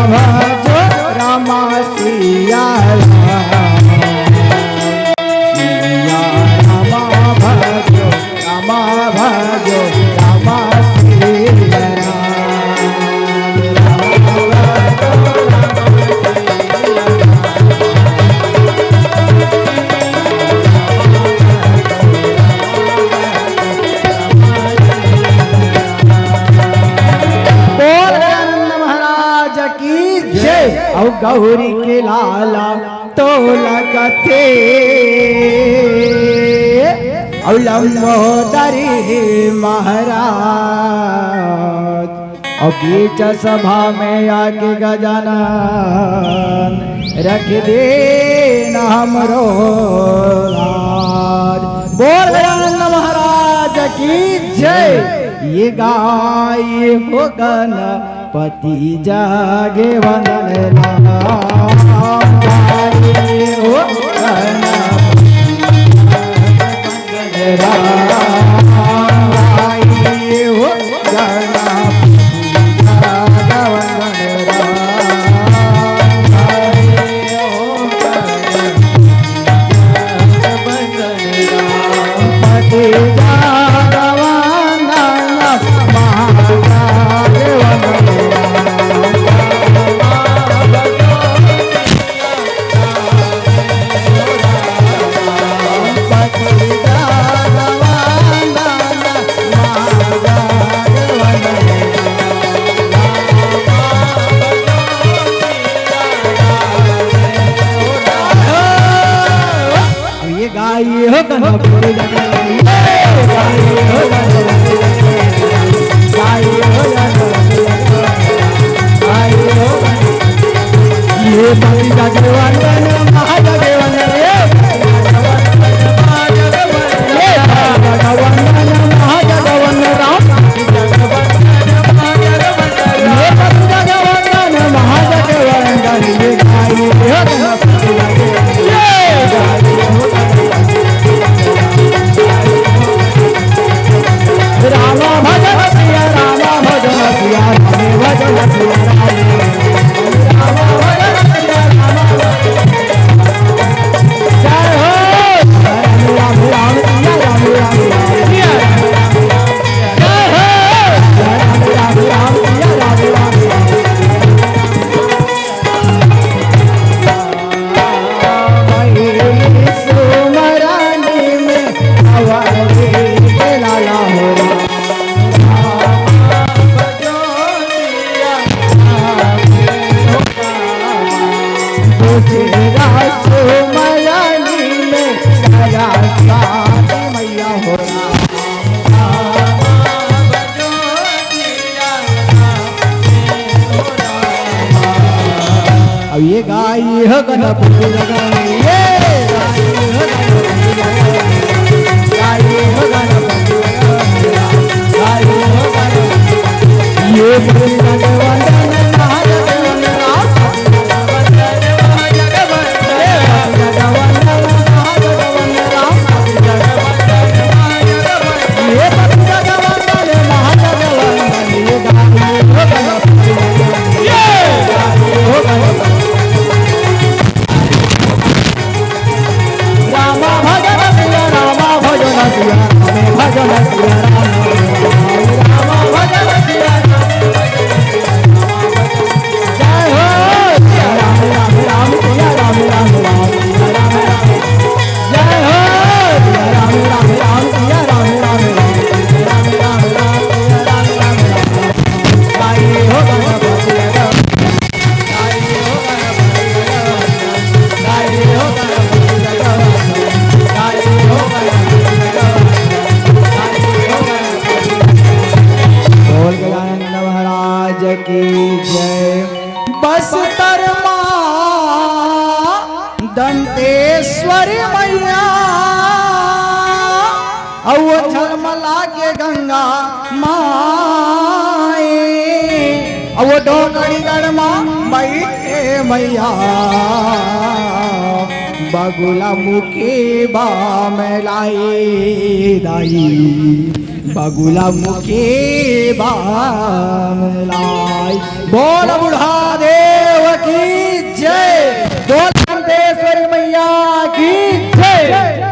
भजो रामा सिया और गौरी के लाला तो लगते और लंबोदरी महाराज और बीच सभा में आके गजानन रख दे हमरो राज। बोल गजानन महाराज की जय। ये गाय हो गणपति जागे वंदन ये गाय हो गणपति दंतेश्वरी मैया और झलमला के गंगा माए और डोकड़ी गढ़मा बैठे मैया बगुला मुखी बामलाई दाई बगुला मुखी बामलाई बोल बुढ़ा दे की जय। बोल चंदेश्वरी मैया की जय।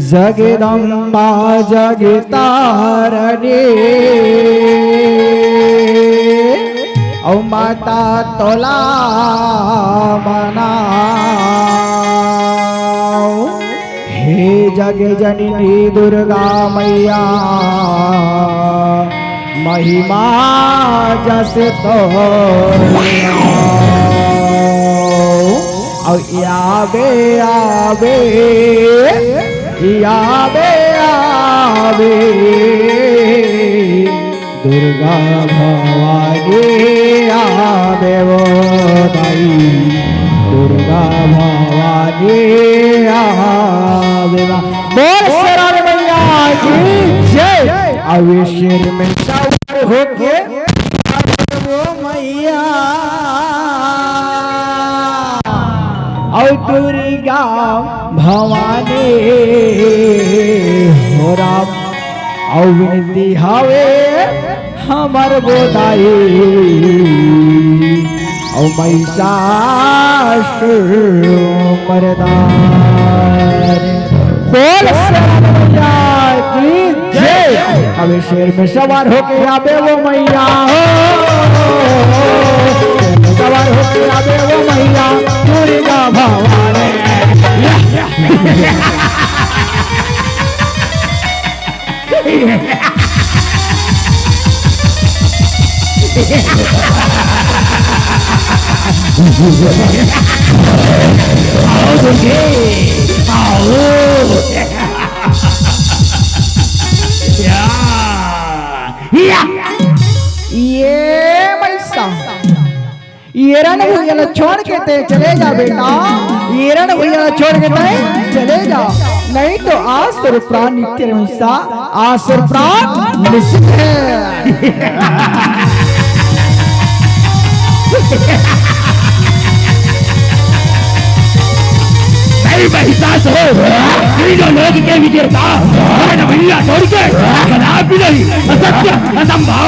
जगदम्बा जगतारणी औ माता तोला मनाओ। हे जग जननी दुर्गा मैया महिमा जस तो आवे आवे आवे आवे दुर्गा भवानी आवे वो दाई दुर्गा भवानी आवे। बोल शेरावाली मैया की जय। आवे शेर में सवार होके वो मैया और दुर्गा भवानी हो राम और विनती हवे हमर गोदाई और महिषासुर मर्दानी। बोल मैया की जय। अबे शेर में सवार होके आवे वो मैया हो सवार होके आवे वो मैया दुर्गा भवानी। ये रण भैया छोड़ के ते चले जा बेटा। ये रण भैया छोड़ के ते चले जा नहीं तो आसुर प्राण नित्य रहिसा आसुर प्राण निश्चित है। नहीं महिषासुर तीनों लोग के विजेता रण भैया छोड़ के कदापि नहीं असत्य असंभव।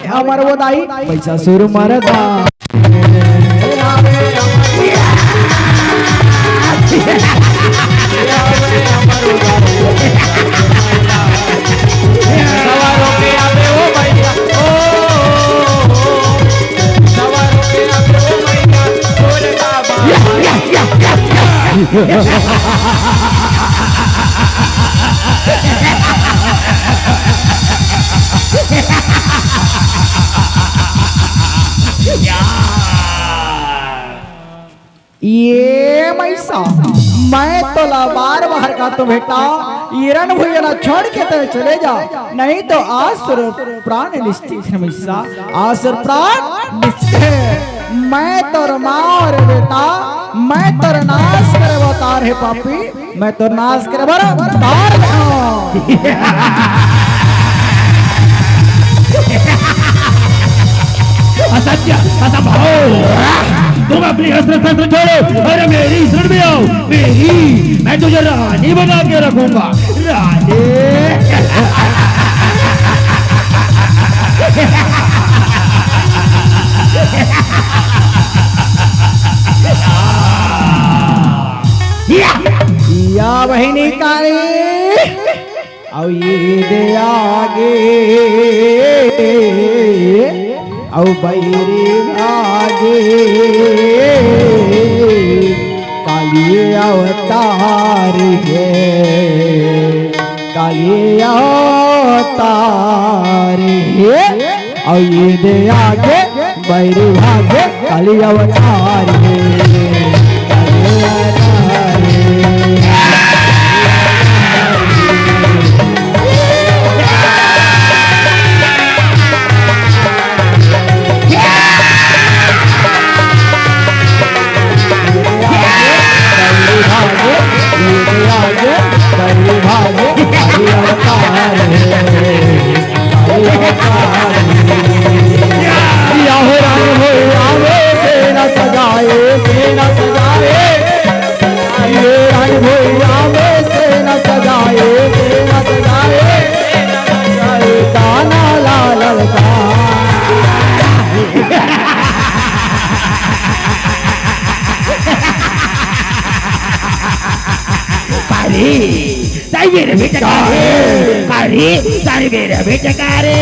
हमार वो दाई पैसा सुर मरदा ये मैसा मैं तो बार बाहर का तो बेटा हिरण भैया छोड़ के तो चले जा, नहीं तो आसुर प्राण निश्चित है मिश्रा, आसुर प्राण निश्चित है। मैं तो मार बेटा, मैं तो नाश करे अवतार है पापी, मैं तो नाश करे अवतार असत्य असंभव, तुम अपनी अस्त्र शस्त्र छोड़ो, अरे मेरी शरण में आओ, मेरी, मैं तुझे रानी बना के रखूंगा, रानी। या बहिनी काली औ ये दे आगे औ बैरी आगे काली अवतार है, काली अवतार है औ ये दे आगे बैरी भागे काली अवतार है, काली अवतार है। Sai मेरे बेटे का रे, सारी मेरे बेटे का रे।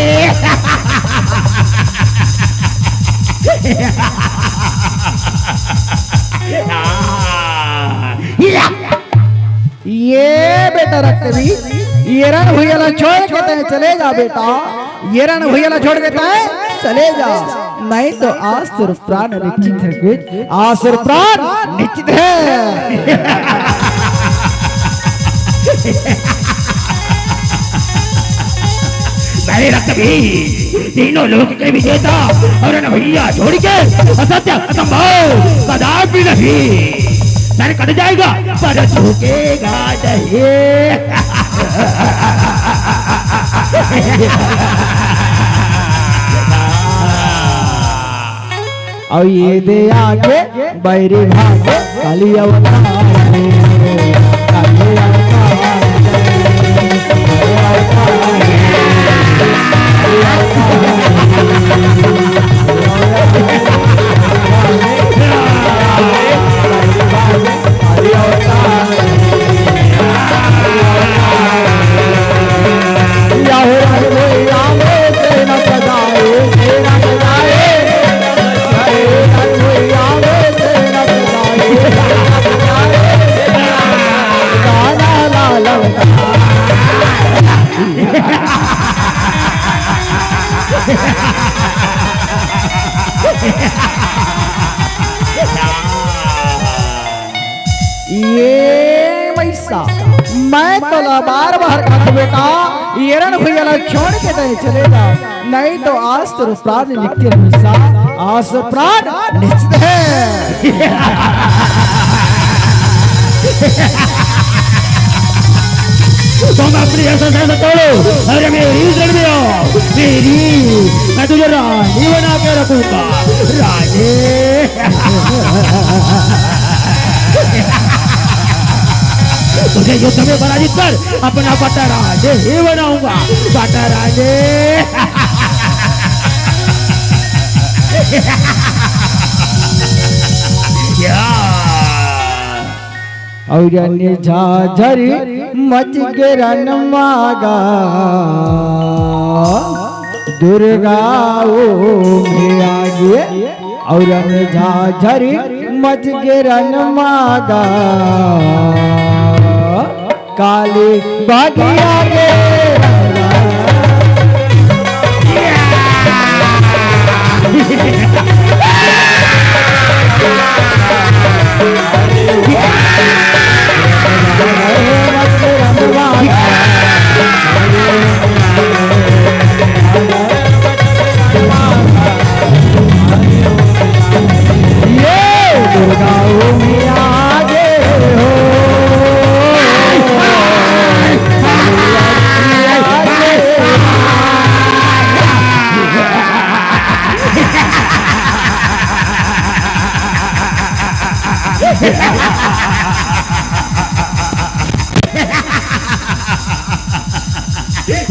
ये बेटा रखते भी ये रण भैया छोड़ के तय चले जा बेटा, ये रण भैया छोड़ के तय चले जा, नहीं तो आसुर प्राण निश्चित है, आसुर प्राण निश्चित है। मेरे रक्त भी तीनों लोक के विजेता और न भैया छोड़ के असत्य असंभव कदापि नहीं, सर कट जाएगा पर झुकेगा नहीं। और ये दे आगे बैरी भागे काली अवतार है, काली अवतार है। ये मैसा मैं तो बार बार कहता बेटा ये रण भैया छोड़ के नहीं चले जा, नहीं तो आज तो प्राण लिखते हमेशा, आज तो प्राण निश्चित है। तुम अपनी ऐसा तोड़ो, अरे मेरी शरण में आओ, मेरी, मैं तुझे रानी बना के रखूंगा, रानी। तुझे युद्ध में पराजित कर अपना पट्टा राजे ही बनाऊंगा, पट्टा राजे। और अन्य झाझरी मच के रन मागा दुर्गा ओ में आगे, और अन्य झाझरी मच के रन मागा काली बागिया के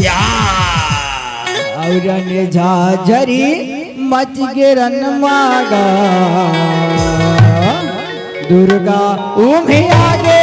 या और झाझरी मच गिरन मागा दुर्गा उम्हे आगे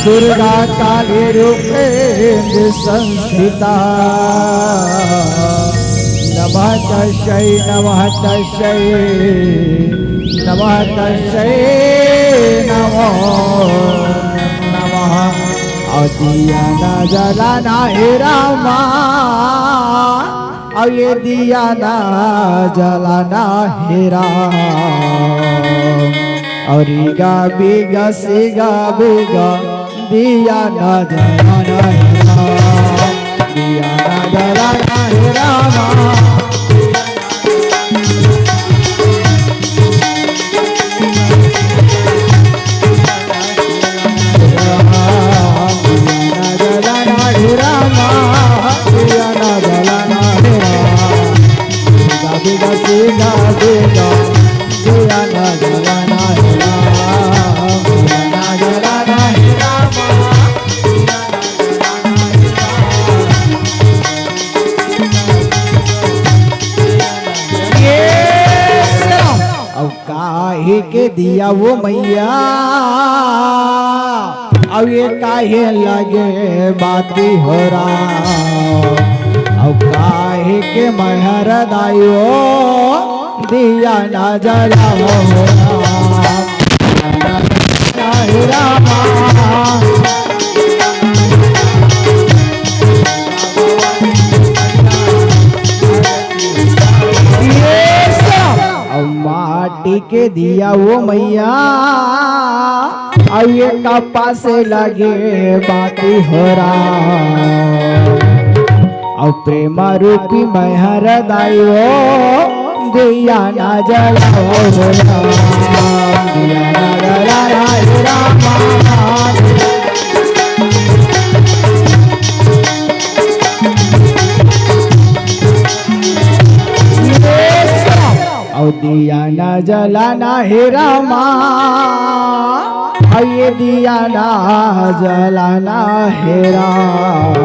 दुर्गा काली रूपेन्द्र संस्थिता नमः तस्यै नमः तस्यै नमः तस्यै नमो नमः दिया न जलाना हे रामा अब ये दिया न जलाना हे राम और गा बिगा सिगा बिगा दिया न जलाना हे राम दिया न जलाना हे रामा के दिया वो मैया अब ये काहे लगे बाती हो रहा अब काहे के महर दायो दिया ना जला हो माटी के दिया वो मैया अब ये कपा से लगे बाती हो रहा अब प्रेम रूपी महर दायो दिया ना जला दिया ना जला रामा दिया ना जलाना हे रामा ये दिया ना जलाना हे राम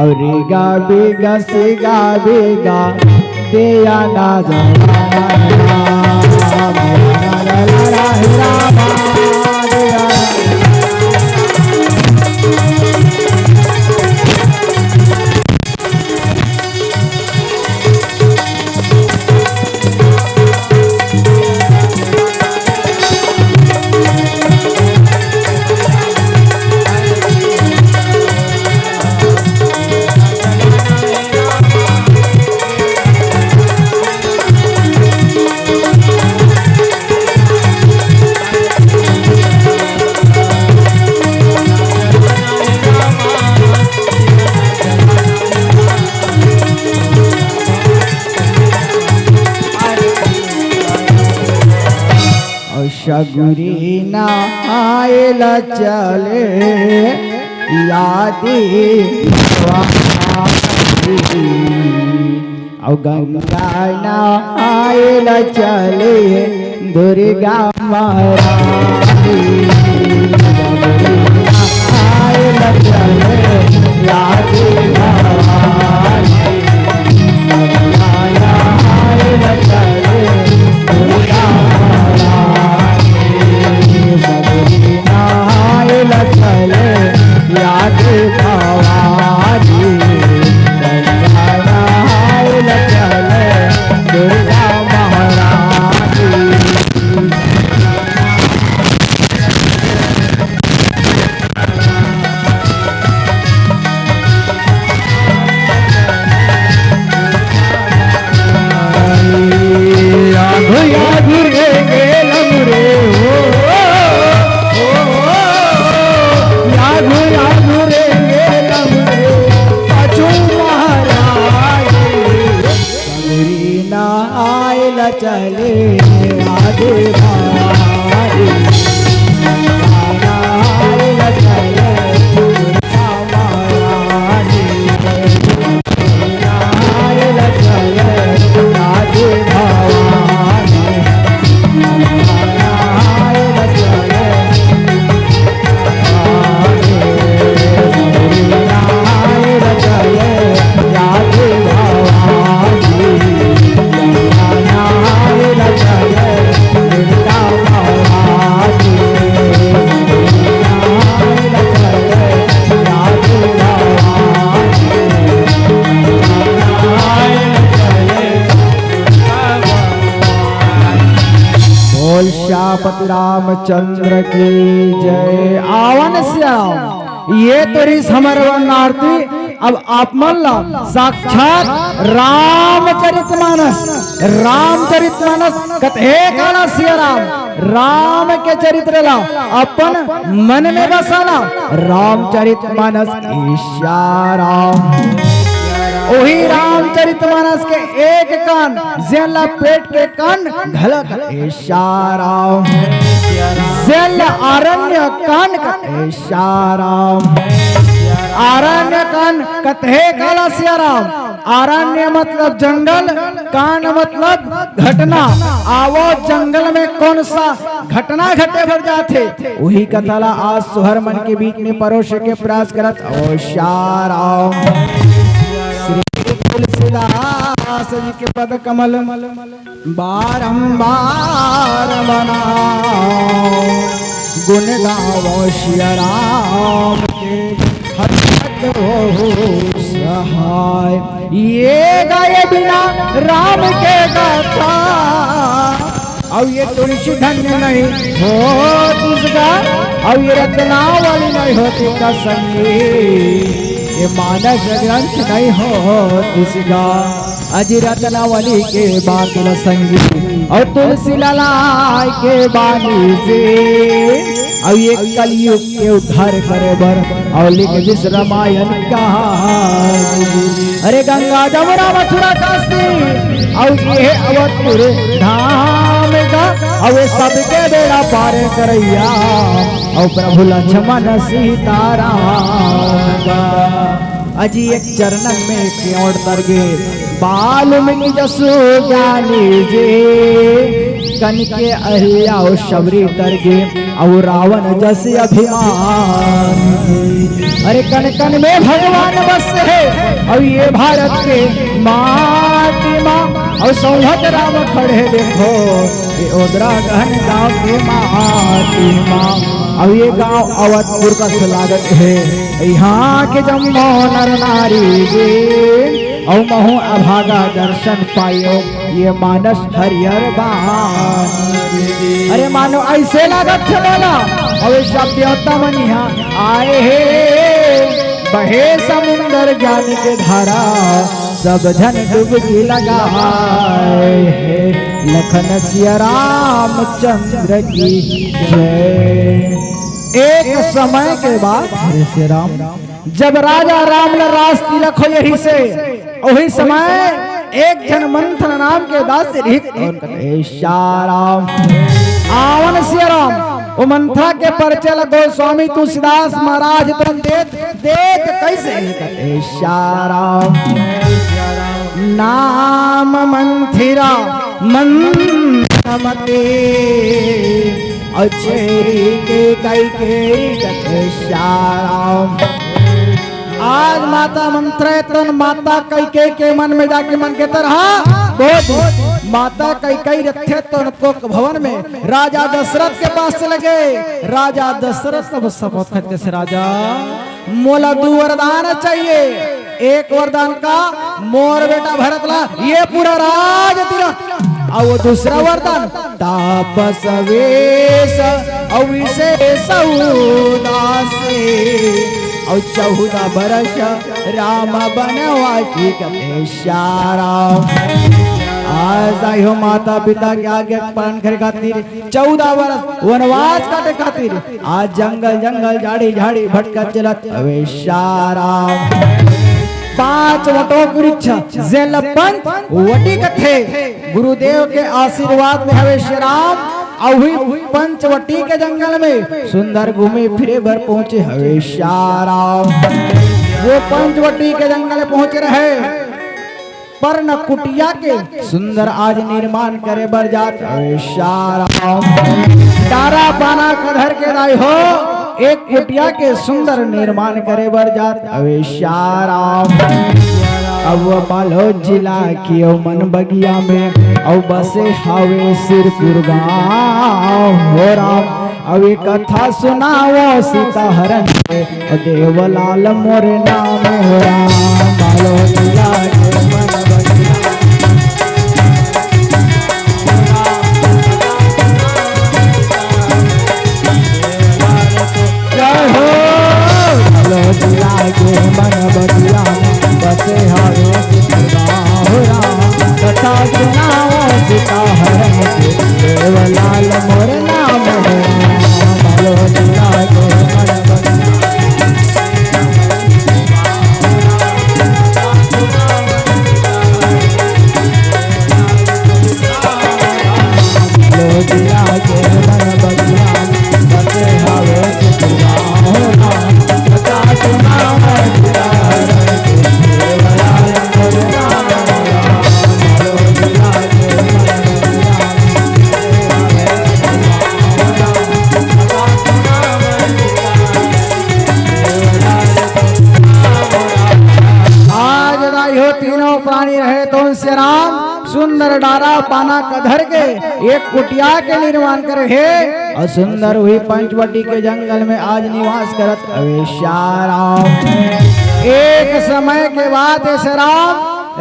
और गा बिगा सिगा बिगा दिया ना जलाना हे राम हे रामा शगुरी ना आयल चले यादी और गंगा ना आयल चले दुर्गा महारानी आयल चले यादी भवानी आयल चले दुर्गा चले याद भवानी चले दुर्गा महारानी सियापति रामचंद्र की जय। आवन श्याम ये तेरी समरवन आरती अब आप मल्ला साक्षात रामचरितमानस कथे काला सिया राम के चरित्र ला अपन मन में बसाना रामचरितमानस इशारा वही रामचरितमानस के एक कान जेला पेट के कान घलक इशारा जेल अरण्य कान का इशारा अरण्य कान कथे काला सियाराम अरण्य मतलब जंगल कान मतलब घटना आवो जंगल में कौन सा घटना घटे भर जाते वही कथाला आज सुहर मन के बीच में परोस के प्रयास करत ओशाराम श्री तुलसीदास जी के पद कमल बारंबार बनाओ गुण गावो श्री राम के सहाय ये गाये बिना राम के गाथा अब ये तुलसी धन्य नहीं हो इसका अब ये रत्नावली नहीं होती का संगी ये मानस ग्रंथ नहीं हो इसका अजी रत्नावली के बातिल संगी और तुलसी ललाई के बानी से अब ये कलयुग के उद्धार करे बर और लिख जिस रामायण का अरे गंगा जमुना मथुरा काशी और ये अवधपुर धाम का और सबके बेड़ा पार करैया और प्रभु लक्ष्मण सीताराम का अजी एक चरणन में क्यों तर गे बाल्मीकि जसु ज्ञानी जे कन के अहिल्या और शबरी तरगे और रावण जस अभिमान अरे कन कन में भगवान बस है और ये भारत के माटी माँ और सौभत राम खड़े देखो ये ओदरा गहन गाँव के माटी माँ अब ये गांव अवधपुर का स्वागत है यहाँ के जम्मो नर नारी जे और महु अभागा दर्शन पायो ये मानस हरिहर बानी अरे मानो ऐसे लागत थे बोला और सब देवता मन यहाँ आए हे बहे समुंदर ज्ञान के धारा सब जन डुबकी लगाए हे लखन सिया रामचंद्र की जय। एक समय के बाद हरे श्री राम जब राजा राम ल रास तिलक हो यही से वही समय एक जन मंथन नाम के दास राम आवन सिया राम वो मंथरा के परिचय लगो स्वामी तुलसीदास महाराज तुम देख कैसे राम नाम मंथिरा मंथमते अचेरी के कई के श्याम आज माता मंत्र तन माता कई के मन में जाके मन के तरह बहुत माता कई रथे तन को भवन में राजा दशरथ के पास चले गए। राजा दशरथ सब शपथ करते से राजा मोला 2 वरदान चाहिए। एक वरदान का मोर बेटा भरत ला ये पूरा राज तिलक और वो दूसरा वरदान तापस वेश और विशेष उदासी और 14 बरस राम बनवासी आज आई हो माता पिता के आगे पालन करे खातिर 14 बरस वनवास काटे खातिर आज जंगल जंगल झाड़ी झाड़ी भटका चलत अवेशाराम 5 वटोक वृक्ष जेल पंच वटी कथे गुरुदेव के आशीर्वाद में हवे श्री राम और पंचवटी के जंगल में सुंदर घूमे फिरे भर पहुंचे हवे राम। वो पंचवटी के जंगल में पहुंच रहे पर न कुटिया के सुंदर आज निर्माण करे बर जात हवे राम। डारा पाना कधर के राय हो एक कुटिया के सुंदर निर्माण करे बर जात हवे राम। अब बालो जिला की मन बगिया में और बसे हावे सिरपुर गाँव हो राम। अब कथा सुनाओ सीता हरण देवलाल मोरे नाम हो राम। बालो जिला के मन बगिया से राम सुंदर डारा पाना कधर के एक कुटिया के निर्माण करे है और सुंदर हुई पंचवटी के जंगल में आज निवास करत राम। एक समय के बाद ऐसे राम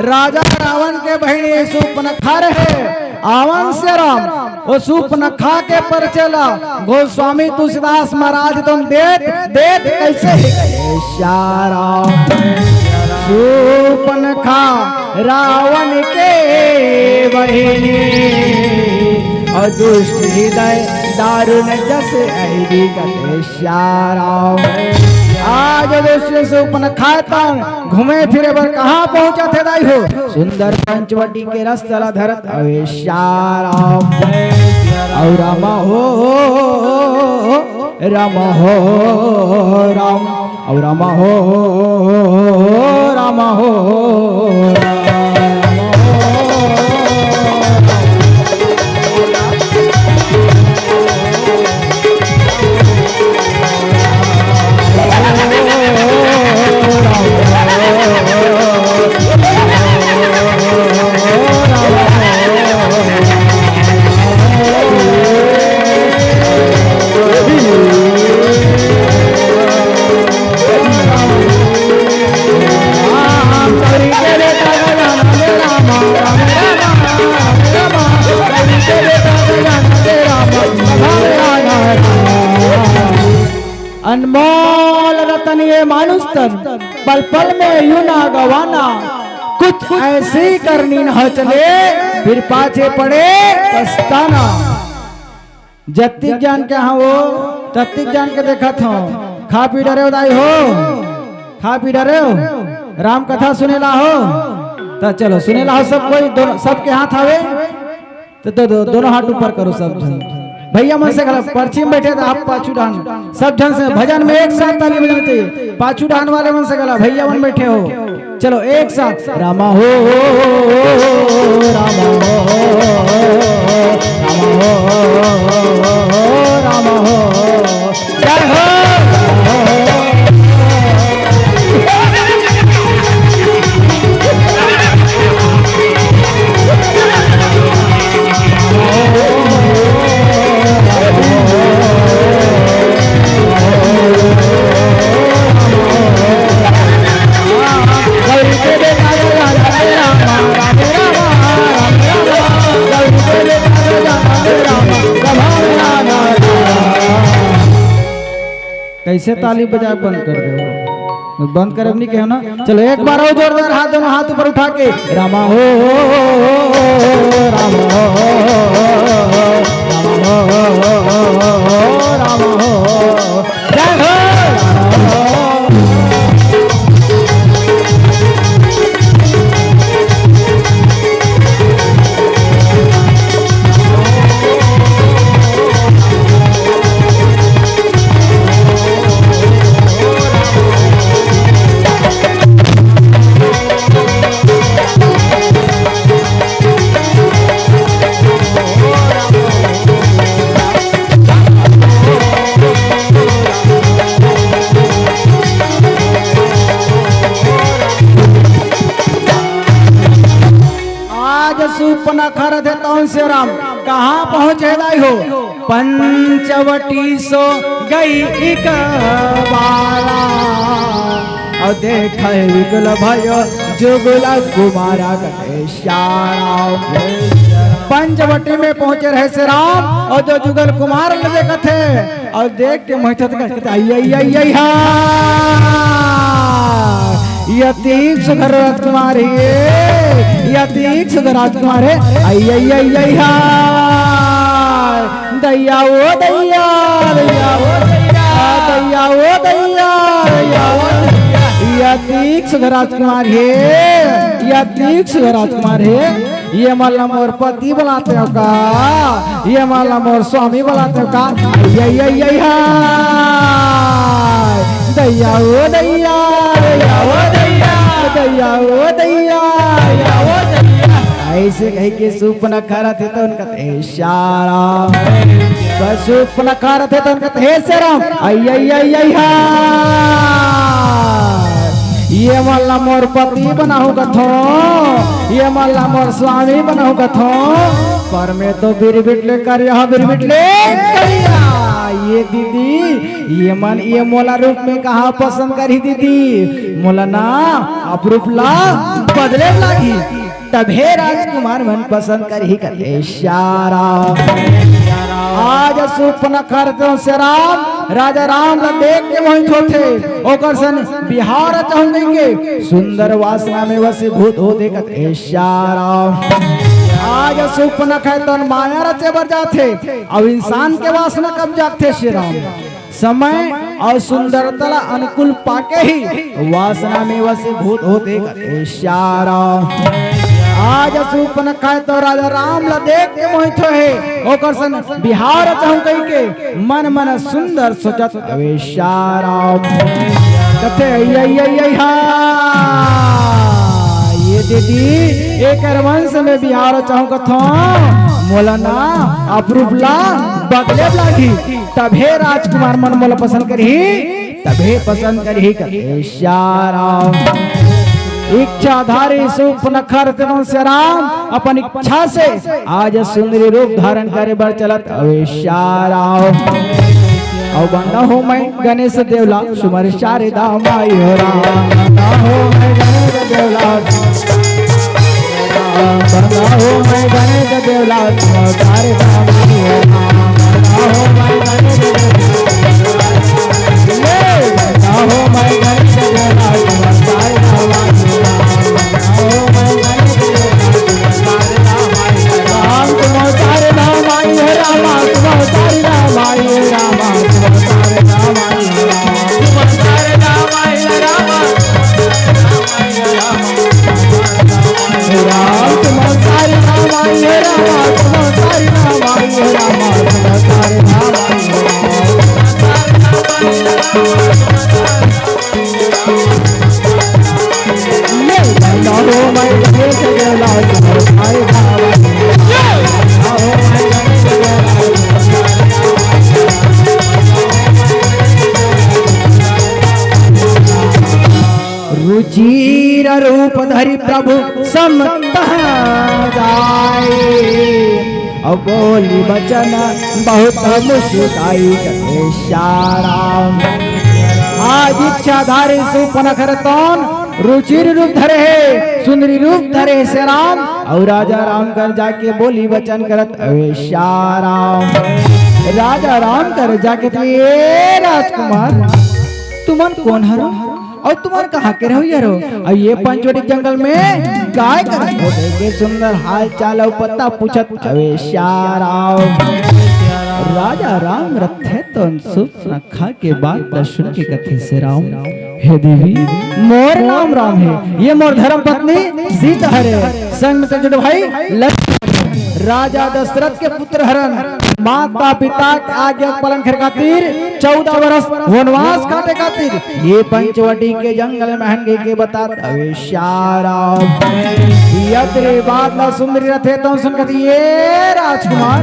राजा रावण के बहनी सूर्पनखा रहे आवन से राम वो सूर्पनखा के पर चला गोस्वामी तुलसीदास महाराज तुम देख देख कैसे सूर्पनखा रावण के बहनी और दुष्ट हृदय दारुण जस ऐदी कटे श्याराम। आज दुष्ट सूर्पनखा घूमे फिरे बर कहाँ पहुंचा थे दाई हो सुंदर पंचवटी के रस्तला धरत अवेशाराम। और राम हो राम हो राम और राम हो राम हो अनमोल रतन ये मानुष तन पल पल में यूं ना गवाना कुछ ऐसी करनी न चले फिर पाछे पड़े पछताना। जत्ती जान के हाँ वो तत्ती जान के देखा था खा पी डरे हो दाई हो खा पी डरे हो राम कथा सुनेला हो तो चलो सुनेला हो सब कोई दोनों सबके हाथ आवे तो दोनों हाथ ऊपर करो सब भैया मन से गलत पर्ची में बैठे थे आप पाछू डान सब जन से भजन में एक साथ ताली बजानी चाहिए। पाछू डान वाले मन से गला भैया मन बैठे हो चलो एक साथ रामा हो रामा हो रामा हो जय हो कैसे ताली बजा बंद कर दो बंद कर अपनी कहो ना चलो एक बार हो जोरदार हाथ दोनों हाथ ऊपर उठा के रामा हो रामा हो रामा हो जय हो सूर्पनखा रथे तौन से राम कहाँ पहुँचे दाई हो पंचवटी सो गई एक बारा और देख विगुल भयो जुगुल कुमारा पंचवटी में पहुंचे रहे से राम और जो जुगल कुमार लगे कथे और देख के मोहित यतीक सुधर राजकुमार यतीक सुधर राजकुमार है दैया ओ दैया दैया ओ दैया ओ दैया दैया यतीक सुधर राजकुमार है यतीक सुधर राजकुमार है ये माला मोर पति बुलाते हो का ये माला मोर स्वामी बुलाते हो का दैया ओ दैया दैया ओ दैया दैया ओ दैया दैया ओ दैया ऐसे कह के सूर्पनखा रथे तो उनका इशारा सूर्पनखा रथे तो उनका हे राम ये मल्ला मोर पति बनाऊ कथो, ये मल्ला मोर स्वामी बनाऊ कथो, पर मैं तो बिरबिटले कर यहाँ बिरबिटले करिया। ये दीदी ये मोला रूप में कहा पसंद करी दीदी, मोला ना अपरूप ला बदले लागी, तभे राजकुमार मन पसंद कर ही कर इशारा। आज सुपना करते से राम राजा राम ला देख के मोहित होते, ओकर सन बिहार चाहूंगे सुंदर वासना में वशीभूत हो देखत इशारा। आज सुपना तो माया रचे बर जाते, अब इंसान के वासना कब जागते श्री राम, समय और सुंदरता अनुकूल पाके ही वासना में वशीभूत होते इशारा। आज सुपन खाए तो राजा राम ला देख के मोहित है, ओकर सन बिहार चाहूं कहीं के मन मन सुंदर सोचत इशारा। कथे ये दीदी एक वंश में बिहार चाहूं कथो, मोलाना अपरूपला बदले लागी, तभे राजकुमार मन मोला पसंद करही, तभे पसंद करही कथे इशारा। इच्छाधारी सुपन खरतनों से राम अपन इच्छा से आज सुंदरी रूप धारण करे बर चलत इशारा। और बंदा हो मैं गणेश देवला सुमर शारदा माई हो राम, बंदा हो मैं गणेश देवला, बंदा हो मैं गणेश देवला सुमर शारदा माई हो राम, बंदा हो मैं गणेश देवला, बंदा हो मैं गणेश देवला सुमर शारदा माई हो राम, बंदा हो मैं गणेश देवला राम सुमर शारदा माई हो राम, सुमर शारदा माई हो राम, सुमर शारदा माई हो राम, सुमर शारदा माई हो राम, राम सुमर शारदा माई हो राम, सुमर शारदा माई हो राम, सुमर शारदा माई हो ये बंदा हो मैं गणेश देवला सुमर शारदा रुचिर रूप धरि प्रभु समतः जाए, अब बोली बचन बहुत मुस्काई इशारा। आज इच्छाधारी सुपन खरतौन रुचिर रूप धरे है, सुंदरी रूप धरे से राम, और राजा राम कर जाके बोली वचन करत इशारा। राजा राम कर जाके ये राजकुमार तुमन कौन हरो और तुम्हारे कहाँ के रहो यारो, और ये पंचवटी जंगल में गाय कर देखे सुंदर हाल चाल और पता पूछत इशारा। राजा राम रथे तो सुपना खा के बाद दर्शन के कथे से राम, हे देवी मोर नाम राम है, ये मोर धर्म पत्नी सीता हरे, संग में तजुड़ भाई लक्ष्मण, राजा दशरथ के पुत्र हरन, माता पिता के आज्ञा पालन कर खातिर 14 वर्ष वनवास काटे खातिर ये पंचवटी के जंगल में हंगे के बतात इशारा। यत्रे बात ना सुंदरी रथे तो सुनकर ये राजकुमार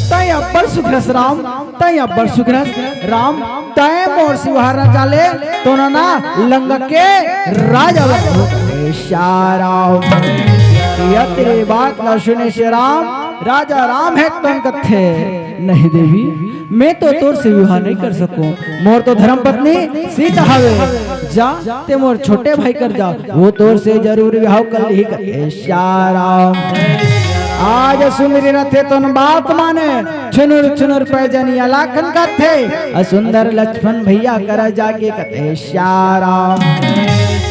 तय अब्बर सुखरस राम, तय अब्बर सुखरस राम, तय मोर सिवार न चाले तो ना लंका के राजा इशारा। यत्रे बात न सुने से राम, राजा राम है तन कथे, नहीं देवी मैं तो तोर से विवाह नहीं कर सकूं, मोर तो धर्म पत्नी सीता हवे, जा ते मोर छोटे भाई कर जा, वो तोर से जरूर विवाह कर ही कर इशारा। आज सुंदरी रथे तो बात माने, चुनुर चुनुर पैजनिया लाखन कथे, सुंदर लक्ष्मण भैया कर जाके कथे इशारा।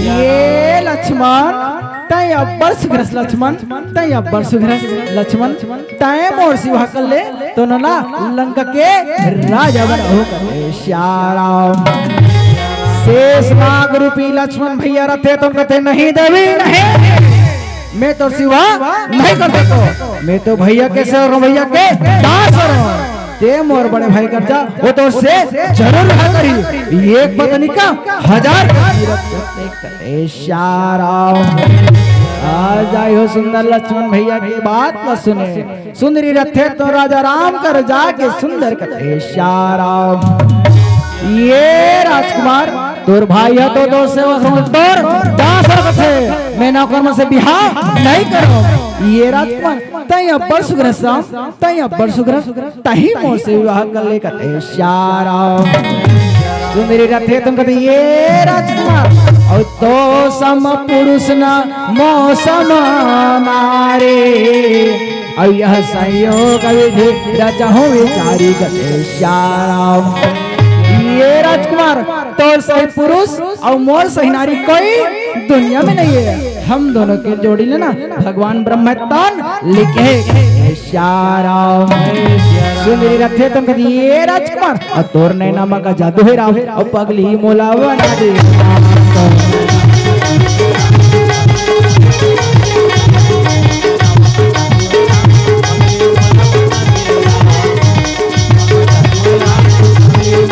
ये लक्ष्मण तय अब्बर सुघरस लक्ष्मण, तय अब्बर सुघरस लक्ष्मण, तय मोर सिवा कर ले तो ना लंका के राजा बनो इशारा। शेष नाग रूपी लक्ष्मण भैया रथे तो कहते नहीं देवी नहीं, मैं तो सिवा नहीं कर सकता, मैं तो भैया के से और भैया के दास हूं, ते मोर बड़े भाई कर जा वो तो से जरूर रहा करी, एक पत्नी का 1000 इशारा। आ जाइयो सुंदर लक्ष्मण भैया की बात न सुने, सुंदरी रथे तो राजा राम कर जाके सुंदर कर इशारा। ये राजकुमार तोर भाई है तो दोस्त सेवा समझ तोर जा सकत है मैं नौकर में से बिहार नहीं करो ये राजकुमार तई अब्बर सुग्रह साम तई अब्बर सुग्रह तही मोर से विवाह कर ले कते शारा सुंदरी रथे तुम कहते ये राजकुमार और तो सम पुरुष न मौसम मारे और यह संयोग विधि रचहु विचारी कते शारा ये राजकुमार तो सही पुरुष और मोर सही नारी कोई दुनिया में नहीं है हम दोनों के जोड़ी लेना भगवान ब्रह्मतान लिखे शारा सुंदरी रथे तुम कहती ये राजकुमार और तोर नैनामा का जादू है राम और पगली मोला बना दे पगली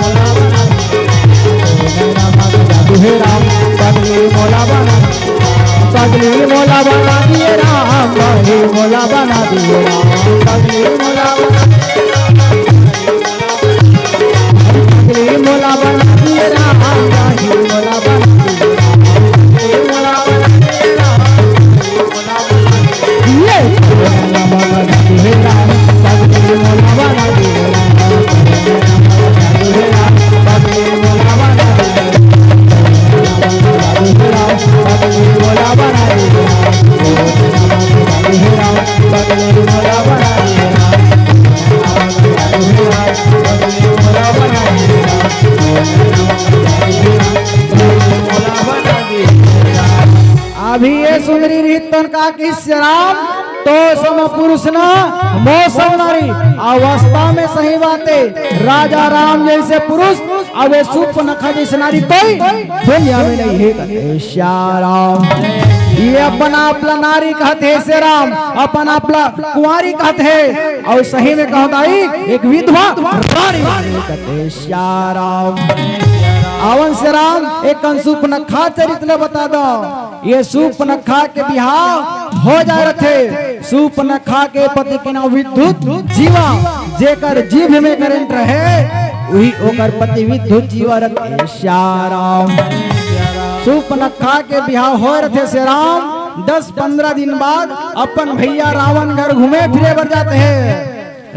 मोला बना दिए राम पगली मोला बना दिए राम पगली मोला बना दिए राम पगली मोला बना दिए राम पगली मोला बना दिए राम पगली मोला बना अभी ये सुंदरी रीतन का कि राम तो सम पुरुष न मौसम नारी अवस्था में सही बातें राजा राम जैसे पुरुष अब सुप नखा जैसे नारी कोई दुनिया में नहीं है श्याम ये अपना अपना नारी कहते हैं से राम अपना अपना कुंवारी कहते हैं और सही में कहताई एक विधवा रानी कहते श्याम आवन से राम एक सूप नखा चरित्र बता दो ये सूप नखा के बिहाव हो जा रहे सूप नखा के पति के नाम विद्युत जीवा जेकर जीभ में करंट रहे वही ओकर पति विद्युत जीवा रखे श्याम सूप नखा के बिहाव हो रहे से राम 10-15 दिन बाद अपन भैया रावण घर घूमे फिरे बर जाते हैं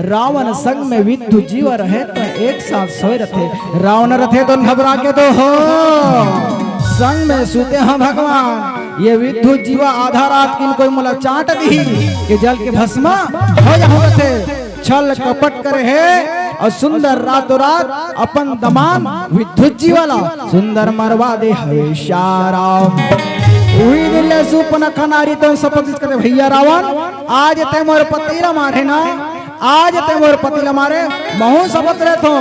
रावण संग में विद्युत जीवा रहे तो एक साथ सोए रहे रावण रथे तो घबरा के तो हो संग में सूते हैं भगवान ये विद्युत जीवा आधा रात किन कोई मुला चाट दी कि जल के भस्मा हो जाते छल कपट करे है और सुंदर रातों रात अपन दमान विद्युत जीवाला सुंदर मरवा दे हवेशाराम वही दिल सुपन खनारी तो शपथ करते भैया रावण आज ते मोर पति मारे ना आज ते मोर पति मारे महू शपथ रहे तो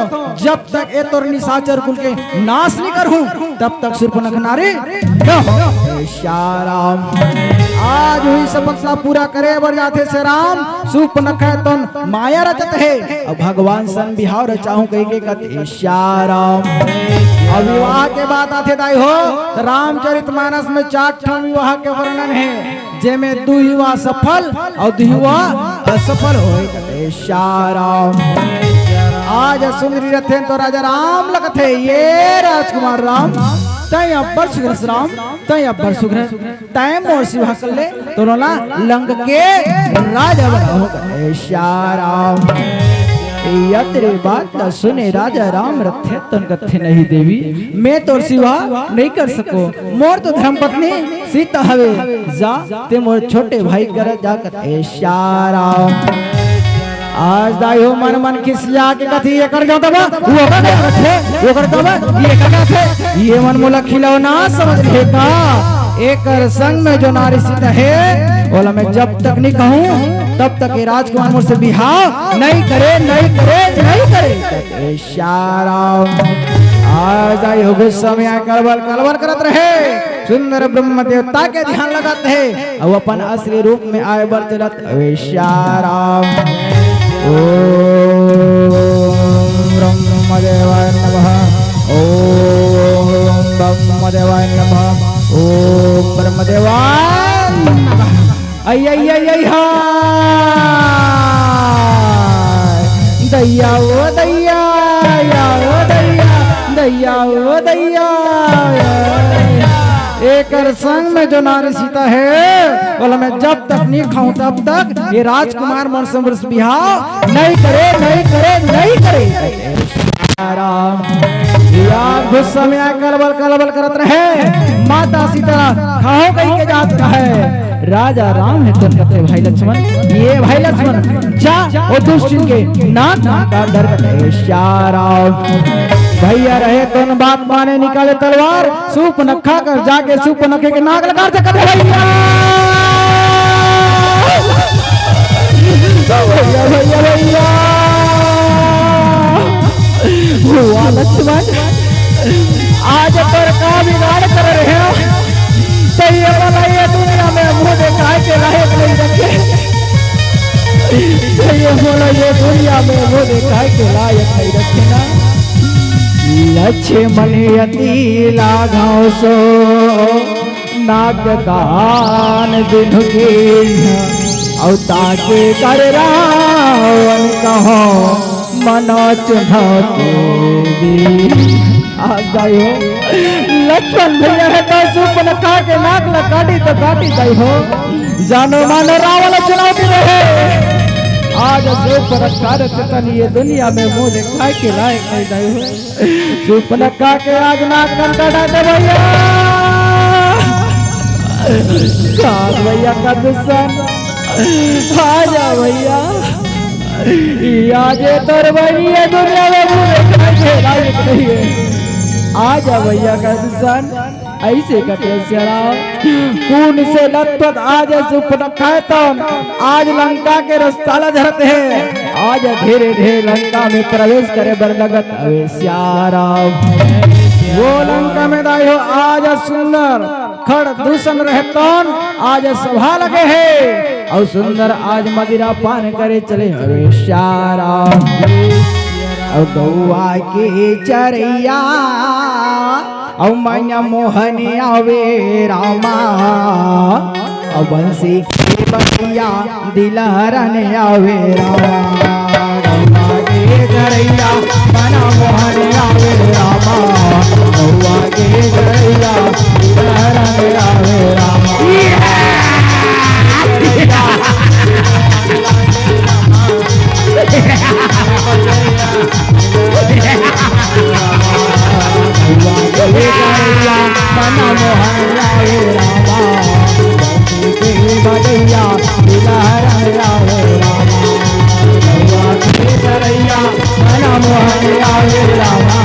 जब तक ये तोर निशाचर कुल के नाश नहीं कर हूं तब तक सुपन खनारी श्याम आज हुई शपथ पूरा करे बर जाते से राम सुप नखैतन माया रचत है अब भगवान सन बिहार चाहूं कहीं के कथे श्याम अब विवाह के बाद आते दाई हो रामचरितमानस में 4 ठन विवाह के वर्णन है जेमे 2 विवाह सफल और 2 विवाह असफल होए कथे श्याम आज सुंदरी रथे तो राजा राम लगथे ये राजकुमार राम तय अब्बर सुग्रह राम तय अब्बर सुग्रह तय मोर सिवा कर ले तो रोला लंक के राजा बनाओ कहे श्याम यत्रे बात न सुने राजा राम रथे तन कथे नहीं देवी मैं तो सिवा नहीं कर सको मोर तो धर्म पत्नी सीता हवे जा ते मोर छोटे भाई कर जा कथे श्याम आज दाई हो मन मन खिसिया के कथी ये कर जाता बा वो करता बा ये करता थे ये मन मोला खिलौना समझ ले का एक संग में जो नारी सीता है बोला मैं जब तक नहीं कहूं तब तक ये राजकुमार मुझसे बिहाव नहीं करे श्याम आज आई हो गुस्सा में कलवल करत रहे सुंदर ब्रह्म देवता के ध्यान लगाते हैं और अपन असली रूप में आए बर चलत श्याम ओम ब्रह्मदेवाय नमः ओम ब्रह्मदेवाय नमः ओम ब्रह्मदेवाय नमः आई दैया ओ दैया या ओ दैया दैया ओ दैया कर संग में जो नारी सीता है बोला मैं जब तक नहीं खाऊं तब तक ये राजकुमार मन से बिहार नहीं करे नहीं करे नहीं करे। राम यार गुस्सा में कलबल कलबल करत रहे माता सीता खाओ कहीं के जात रहे राजा राम है तो कहते भाई लक्ष्मण ये भाई लक्ष्मण जा वो दुष्ट के नाक का डर कटे श्याराम भैया रहे तो न बात माने निकाले तलवार सूप नखा कर जाके सूप नखे के नाक लगा से कहते भैया भैया भैया हुआ लक्ष्मण आज पर का बिगाड़ कर रहे हो तो ये वाला ये दुनिया में मुंह दिखाए के लायक नहीं रखे तो ये बोला ये दुनिया में मुंह दिखाए के लायक नहीं रखे ना लक्ष्मण यति लाघव सो नाग कान बिनु के अवता के कर रावण कहो मनो चुनौती आ गयो लक्ष्मण भैया है तो सूप नखा के नाक ल काटी तो काटी गई हो जानो मानो रावण चुनौती रहे आज सूप नखा रखन ये दुनिया में मुंह दिखाए के लायक नहीं गई हो सूप नखा के आज नाक कंटा दे भैया कान भैया का दुश्मन आ जा भैया आजे तरवनी है दुनिया में मुझे कैसे लायक नहीं है आजा भैया का दुश्मन ऐसे कटे खून से लथपथ आज सुपन खाए तो आज लंका के रास्ता धरते हैं आज धीरे धीरे लंका में प्रवेश करे बर लगत अवे श्याराम वो लंका में दायो आज सुंदर खड़ दूषण रहतौन आज सभा लगे है और सुंदर आज मदिरा पान करे चले हवे श्याराम और गौआ के चरैया और मैया मोहन आवे रामा और बंसी के बतिया दिलहरन आवे रामा गौआ के चरैया मना मोहन आवे रामा गौआ के चरैया दिलहरन आवे रामा मना मोहन आवे रामा बजैया दिलहरन आवे रामा चरैया मना मोहन आवे रामा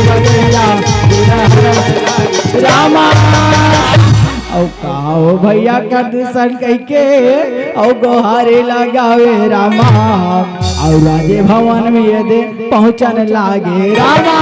बजैया दिलहरन रामा औ काओ भैया का दूषण कह के औ गोहारे लगावे रामा और राजे भवन में ये दे पहुंचन लागे रामा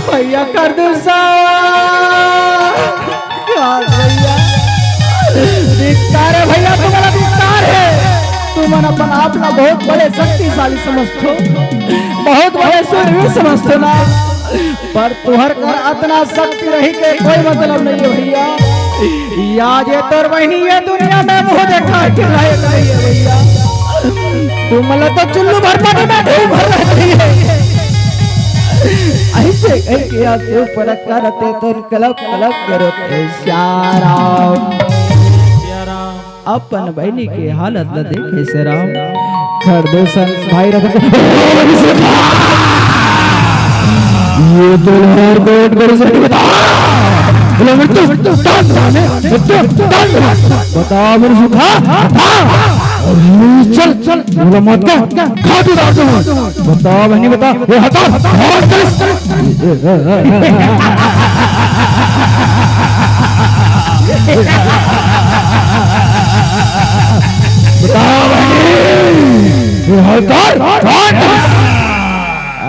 भैया कर दो धिक्कार है भैया तुम्हारा धिक्कार है तुम अपन आप ना बहुत बड़े शक्तिशाली समझते बहुत बड़े सूर्य समझते ना पर तुहर कर इतना शक्ति रही के कोई मतलब नहीं है भैया या जे तोर बहनी है दुनिया में मुंह देखा के लायक नहीं है भैया तुम मतलब तो चुल्लू भर पानी में डूब रही है ऐसे किया तू पर करते तो कलप कलप करते श्याराम अपन बहनी के हालत ल देखे से राम खर दोसन भाई रख ये तो हर गोट कर से बता बोलो मृत्यु बता मेरे सुखा चल चल बोलो मत का खा तू बता बहनी बता ये हटा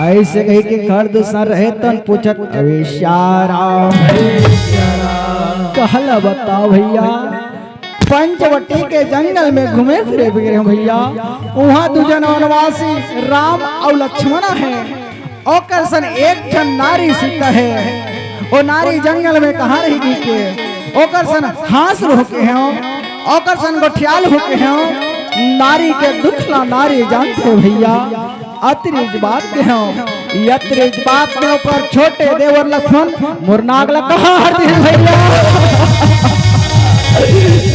ऐसे कही के घर दूसरा रहे तन पूछत अवे श्याराम कहला बताओ भैया पंचवटी के जंगल में घूमे फिरे फिरे भैया। वहाँ दुजन वनवासी राम और लक्ष्मण है। ओकर सन एक ठन नारी सीता है। वो नारी जंगल में कहाँ रहेगी के? ओकर सन हास होके हैं, ओकर सन गोठियाल होके हैं। नारी के दुख ना नारी जानते हो भैया। अतिरिक्त बात के हैं, अतिरिक्त बात के ऊपर छोटे देवर लक्ष्मण मुरनाग लगा हर दिन भैया।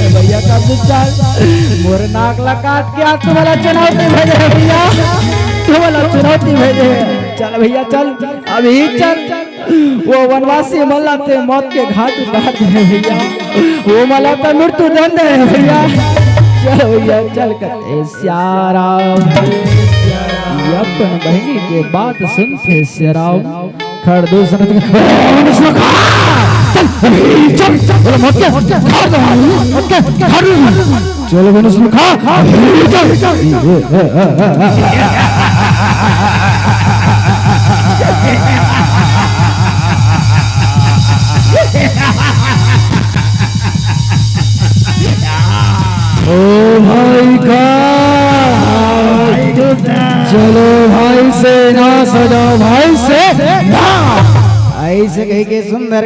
भैया का विचार मुरनाग काट के आज तुम्हारा चुनौती भेजे भैया, तुम्हारा चुनौती भेजे। चल भैया चल, अभी चल। वो वनवासी मल्ला ते मौत के घाट उतार दे भैया। वो मल्ला तो मृत्यु दंड है भैया। चल भैया चल कर श्याराम। अपन बहनी के बात सुनते श्याराम खरदूस चलो बनस मुखा। ओ भाई का चलो भाई से ना सजाओ भाई से ऐसे कह के सुंदर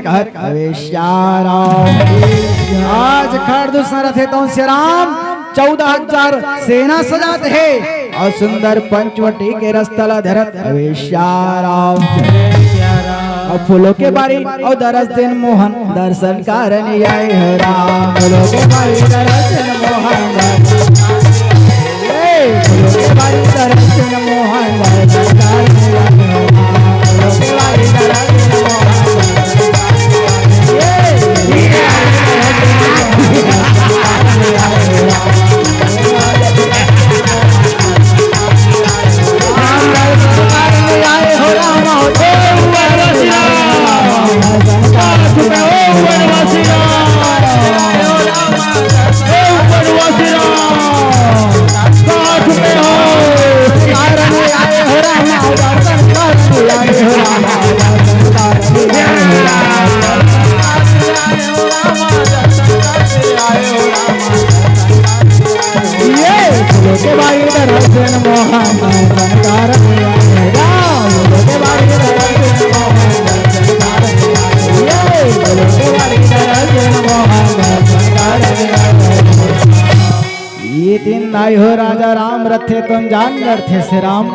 आज खरदूस रथ है तो श्री राम 14,000 सेना सजाते हैं और सुंदर पंचवटी के रस्तला धरत श्याराम। और फूलों के बारी और दरस दिन मोहन दर्शन कारण आए हो राम। फूलों के बारी दरस दिन मोहन फूलों के बारी दरस दिन मोहन दर्शन कारण आए हो राम। फूलों के बारी दरस दिन ये दिन आई हो राजा राम रथे तुम जान थे से राम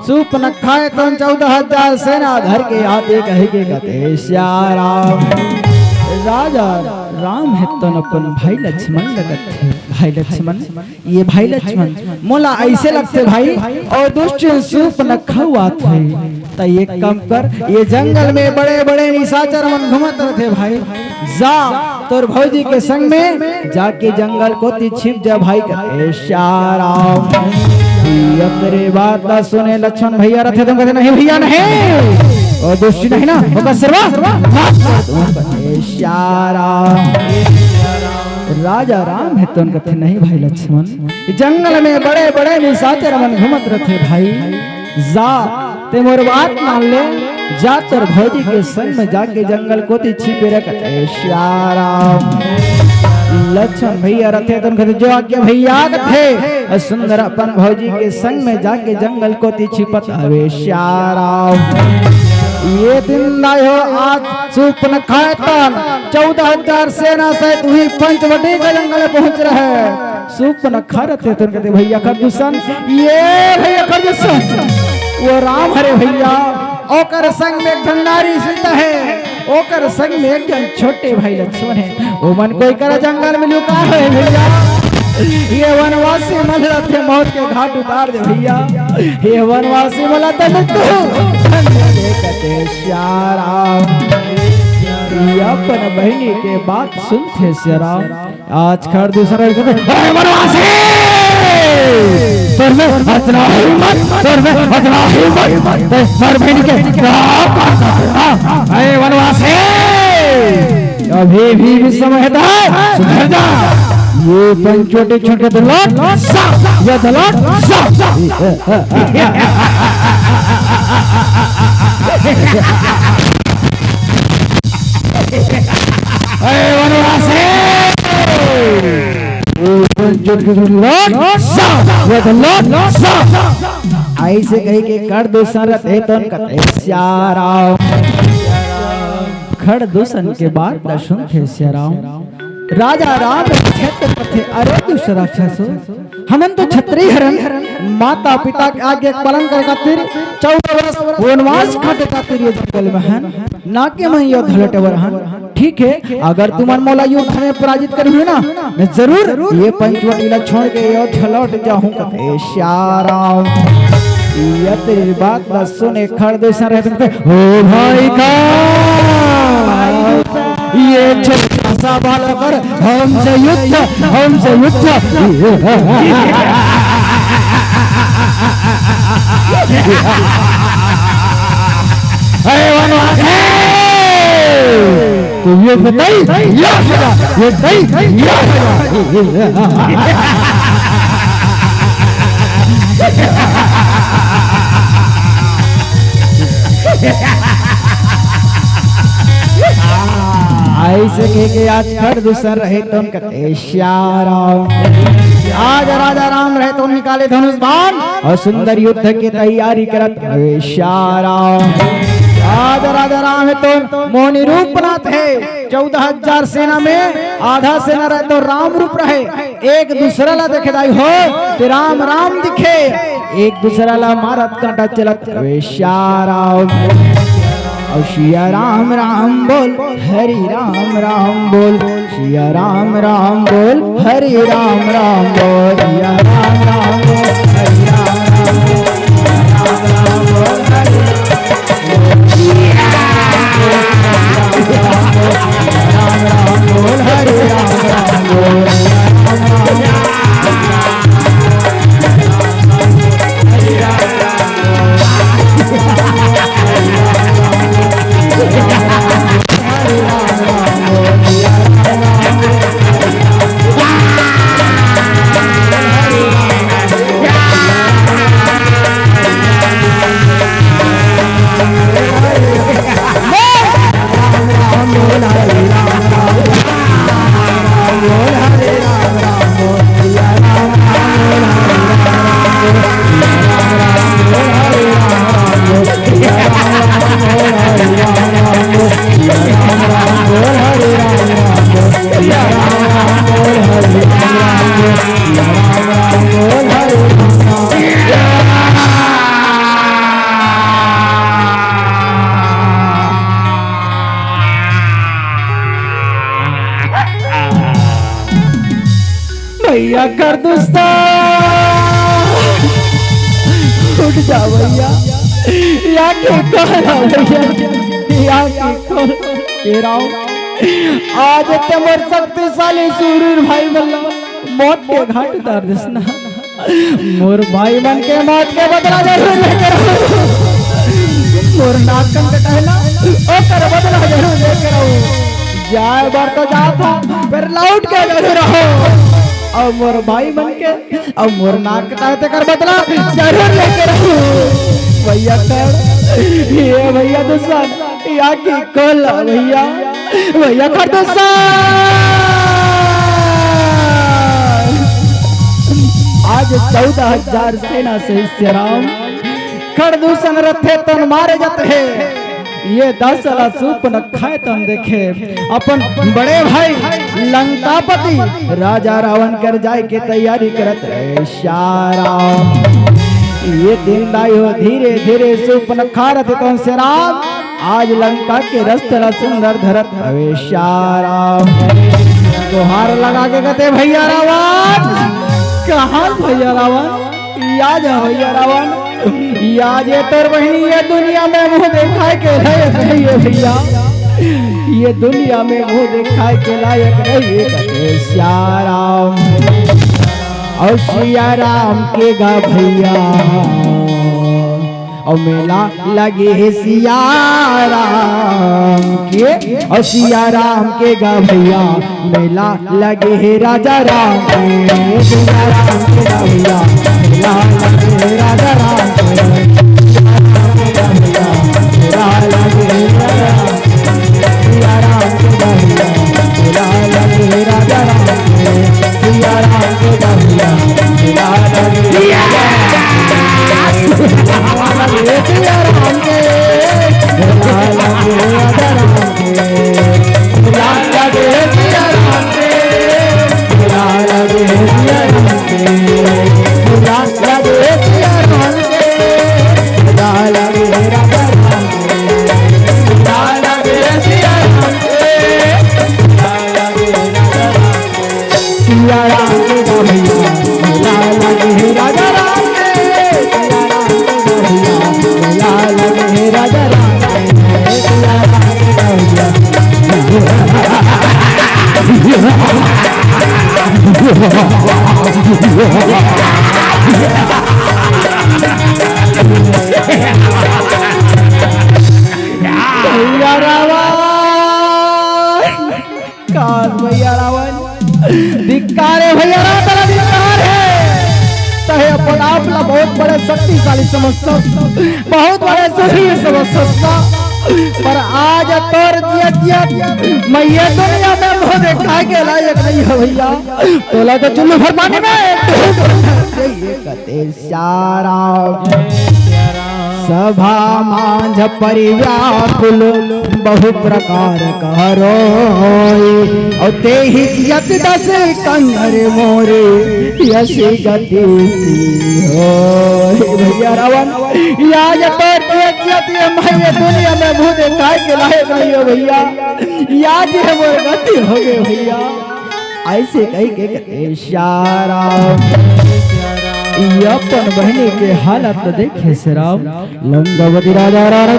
सूप न खाए तुम 14,000 सेना धर के आते कहे के कहते श्याराम। राजा राम है तो अपन भाई लक्ष्मण लगत थे। भाई लक्ष्मण ये भाई लक्ष्मण मोला ऐसे लगते भाई और दुष्ट सूप न खावा थे। तो ये कम कर ये जंगल में बड़े बड़े निशाचर मन घूमत रहे भाई। जा तोर भौजी के संग में जाके जंगल को छिप जा भाई कहते श्याराम। तेरे बात ना सुने लक्ष्मण भैया रथे तुम कहते नहीं भैया नहीं और दोस्ती नहीं ना होगा सर्वा श्याराम। राजा राम है तो कहते नहीं भाई लक्ष्मण जंगल में बड़े बड़े निशाचर मन घूमत रहे भाई। जा ते मोर बात मान ले जा तोर भौजी के संग में जाके जंगल को छिपे रखते श्याराम। लक्ष्मण भैया रथे तुम कहते जो आज्ञा भैया थे सुंदर अपन भौजी के संग में जाके जंगल को छिपत हवे श्याराम। ये दिन आयो आज सूप न खाए तन 14,000 सेना सहित वही पंचवटी के जंगल में पहुंच रहे। सूप न खा रहे तुम कहते भैया खरदूषण ये भैया खरदूषण वो राम हरे भैया। ओकर संग में गंगारी सीता है, ओकर संग में एक जन छोटे भाई लक्ष्मण है। वो मन कोई कर जंगल में लुका है भैया। ये वनवासी मल्ला थे मौत के घाट उतार दे भैया। ये वनवासी मल्ला कहते श्याराम। अपन बहनी के बात सुनते श्याराम आज खरदूस वनवासी सर में हंसना हिम्मत सर में हंसना हिम्मत सर बहनी के अरे वनवासी अभी भी समय है सुधर जा। ये पंचवटी छोटे दलोट ये दलोट अरे वनवासी ऐसे कही के कर दूषण रहे तो श्याराम खड़ दूषण के बाद दर्शन थे श्याराम राजा राम क्षेत्र थे अरे दूसरा राक्षस हमन तो छत्री हरण माता पिता के आगे पालन कर खातिर 14 वर्ष वनवास खाते खातिर ये जंगल में है ना के मैं यो धलटे वरहन ठीक है अगर तुमन मोला युद्ध में पराजित कर हुए ना मैं जरूर ये पंचवटीला छोड़ के यो लौट जाऊं कथे श्याराम ये तेरी बात न सुने खड़ दूसरा रहते ओ भाई का ये छोटा सा बालक कर हमसे युद्ध तो ये बताई ऐसे के आज खड़ दूसर रहे तो कहते श्याराम आज राजा राम रहे तो निकाले धनुष बाण और सुंदर युद्ध की तैयारी करत श्याराम आज राजा राम है तो मोहनी रूप बनाते है 14,000 सेना में आधा सेना रहे तो राम रूप रहे एक दूसरा ला देखे दाई हो तो राम राम दिखे एक दूसरा ला मारत कांटा चलत श्याराम और शिया राम राम बोल हरि राम राम बोल शिया राम राम बोल हरि राम राम बोल शिया राम राम बोल हरि राम राम बोल हरि राम राम बोल हरि राम राम बोल भैया कर दोस्ता उठ जा भैया या के कहना भैया या के कह तेराओ आज तमर शक्तिशाली सूरवीर भाई बल्ला मौत के घाट उतार देसना मोर भाई मन के मौत के बदला जरूर लेकर मोर नाकन कटाइला ओ कर बदला जरूर लेकर आओ जाए बार तो जाता फिर लौट के जरूर रहो और मोर भाई बन के और मोर नाक कटाते कर बदला जरूर लेकर भैया कर ये भैया दुश्मन या की कल भैया भैया कर दुश्मन आज 14,000 सेना से श्याराम खड़ दूषण रथे तन मारे जाते हैं ये 10 साल सूप न खाए तम देखे अपन बड़े भाई लंकापति राजा रावण कर जाए के तैयारी करत रहे श्याराम ये दिन दायो धीरे धीरे सूप न खा रहे तो श्याराम आज लंका के रस्तला सुंदर धरत हवे श्याराम तोहार लगा के कहते भैया रावण कहाँ भैया रावण या जा भैया रावण याद ये तोर बहनी ये दुनिया में मुंह देखा के लायक भैया ये दुनिया में मुंह देखा के लायक नहीं है श्याराम और श्याराम के गा भैया और मेला लगे है सियाराम के और सियाराम के गा भैया मेला लगे है राजा राम के सियाराम के गा भैया मेला लगे है राजा राम के मेला लगे है राजा राम सियाराम के गा भैया मेला लगे है राजा राम के सियाराम शक्तिशाली समझता, बहुत बड़े सूर्य समझता, पर आज तोर जियत मैं ये दुनिया में मुँह देखा के लायक नहीं हो भैया। तोला तो चुल्लू भर पानी में ये कते सारा सभा मांझ परिव्याकुल बहु प्रकार करो और ते ही यत दस कंधर मोरे यश गति हो भैया रावण याज तो ये मैं दुनिया में मुँह देखा के लायक नहीं हो भैया। याज है मोर गति हो गए भैया। ऐसे कही के कते सारा अपन बहनी के हालत देखे श्राव लंकावती राजा राणा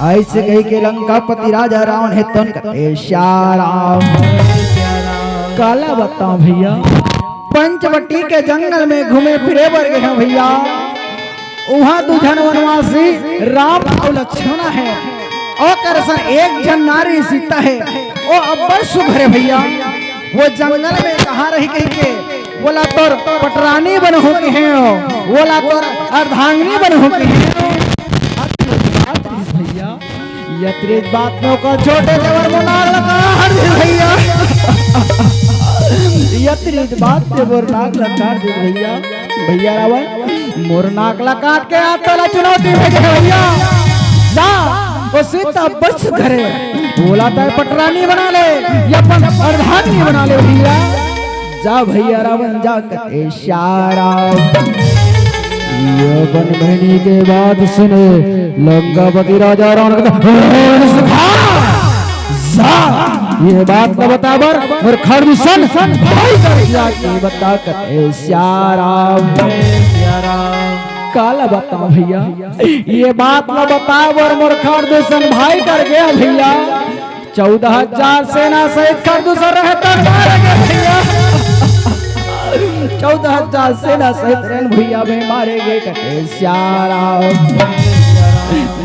ऐसे कही के लंकापति राजा रावण है तन काला बताओ भैया। पंचवटी के जंगल में घूमे फिरे बर गए हैं भैया। वहाँ दो जन वनवासी राम और लक्ष्मण है और करसन एक जन नारी सीता है। वो अब्बर सुघर है भैया। वो जंगल में कहाँ रही कही के बोला तोर पटरानी बन हो के हैं, बोला तोर अर्धांगिनी बन हो के हैं भैया। यत्रित बात में को छोटे देवर मोनार लगा हर भैया। यत्रित बात पे मोरनाक लगा दे भैया। भैया रावण मोरनाक लगा के आता चुनौती भेजे भैया। जा वो सीता बस घरे बोला था पटरानी बना ले या अर्धांगिनी बना ले भैया। जा भैया रावण जा कते सारा ये बन बहनी के बाद सुने लंकापति राजा रावण ये बात न बता बर और खरदूषण भाई कर बता कते सारा काला बताओ भैया। ये बात न बता बर मोर खरदूषण भाई कर गया भैया। 14,000 सेना सहित खरदूषण रहता भैया। 14,000 सेना सहित रन भैया में मारे गए कटे सारा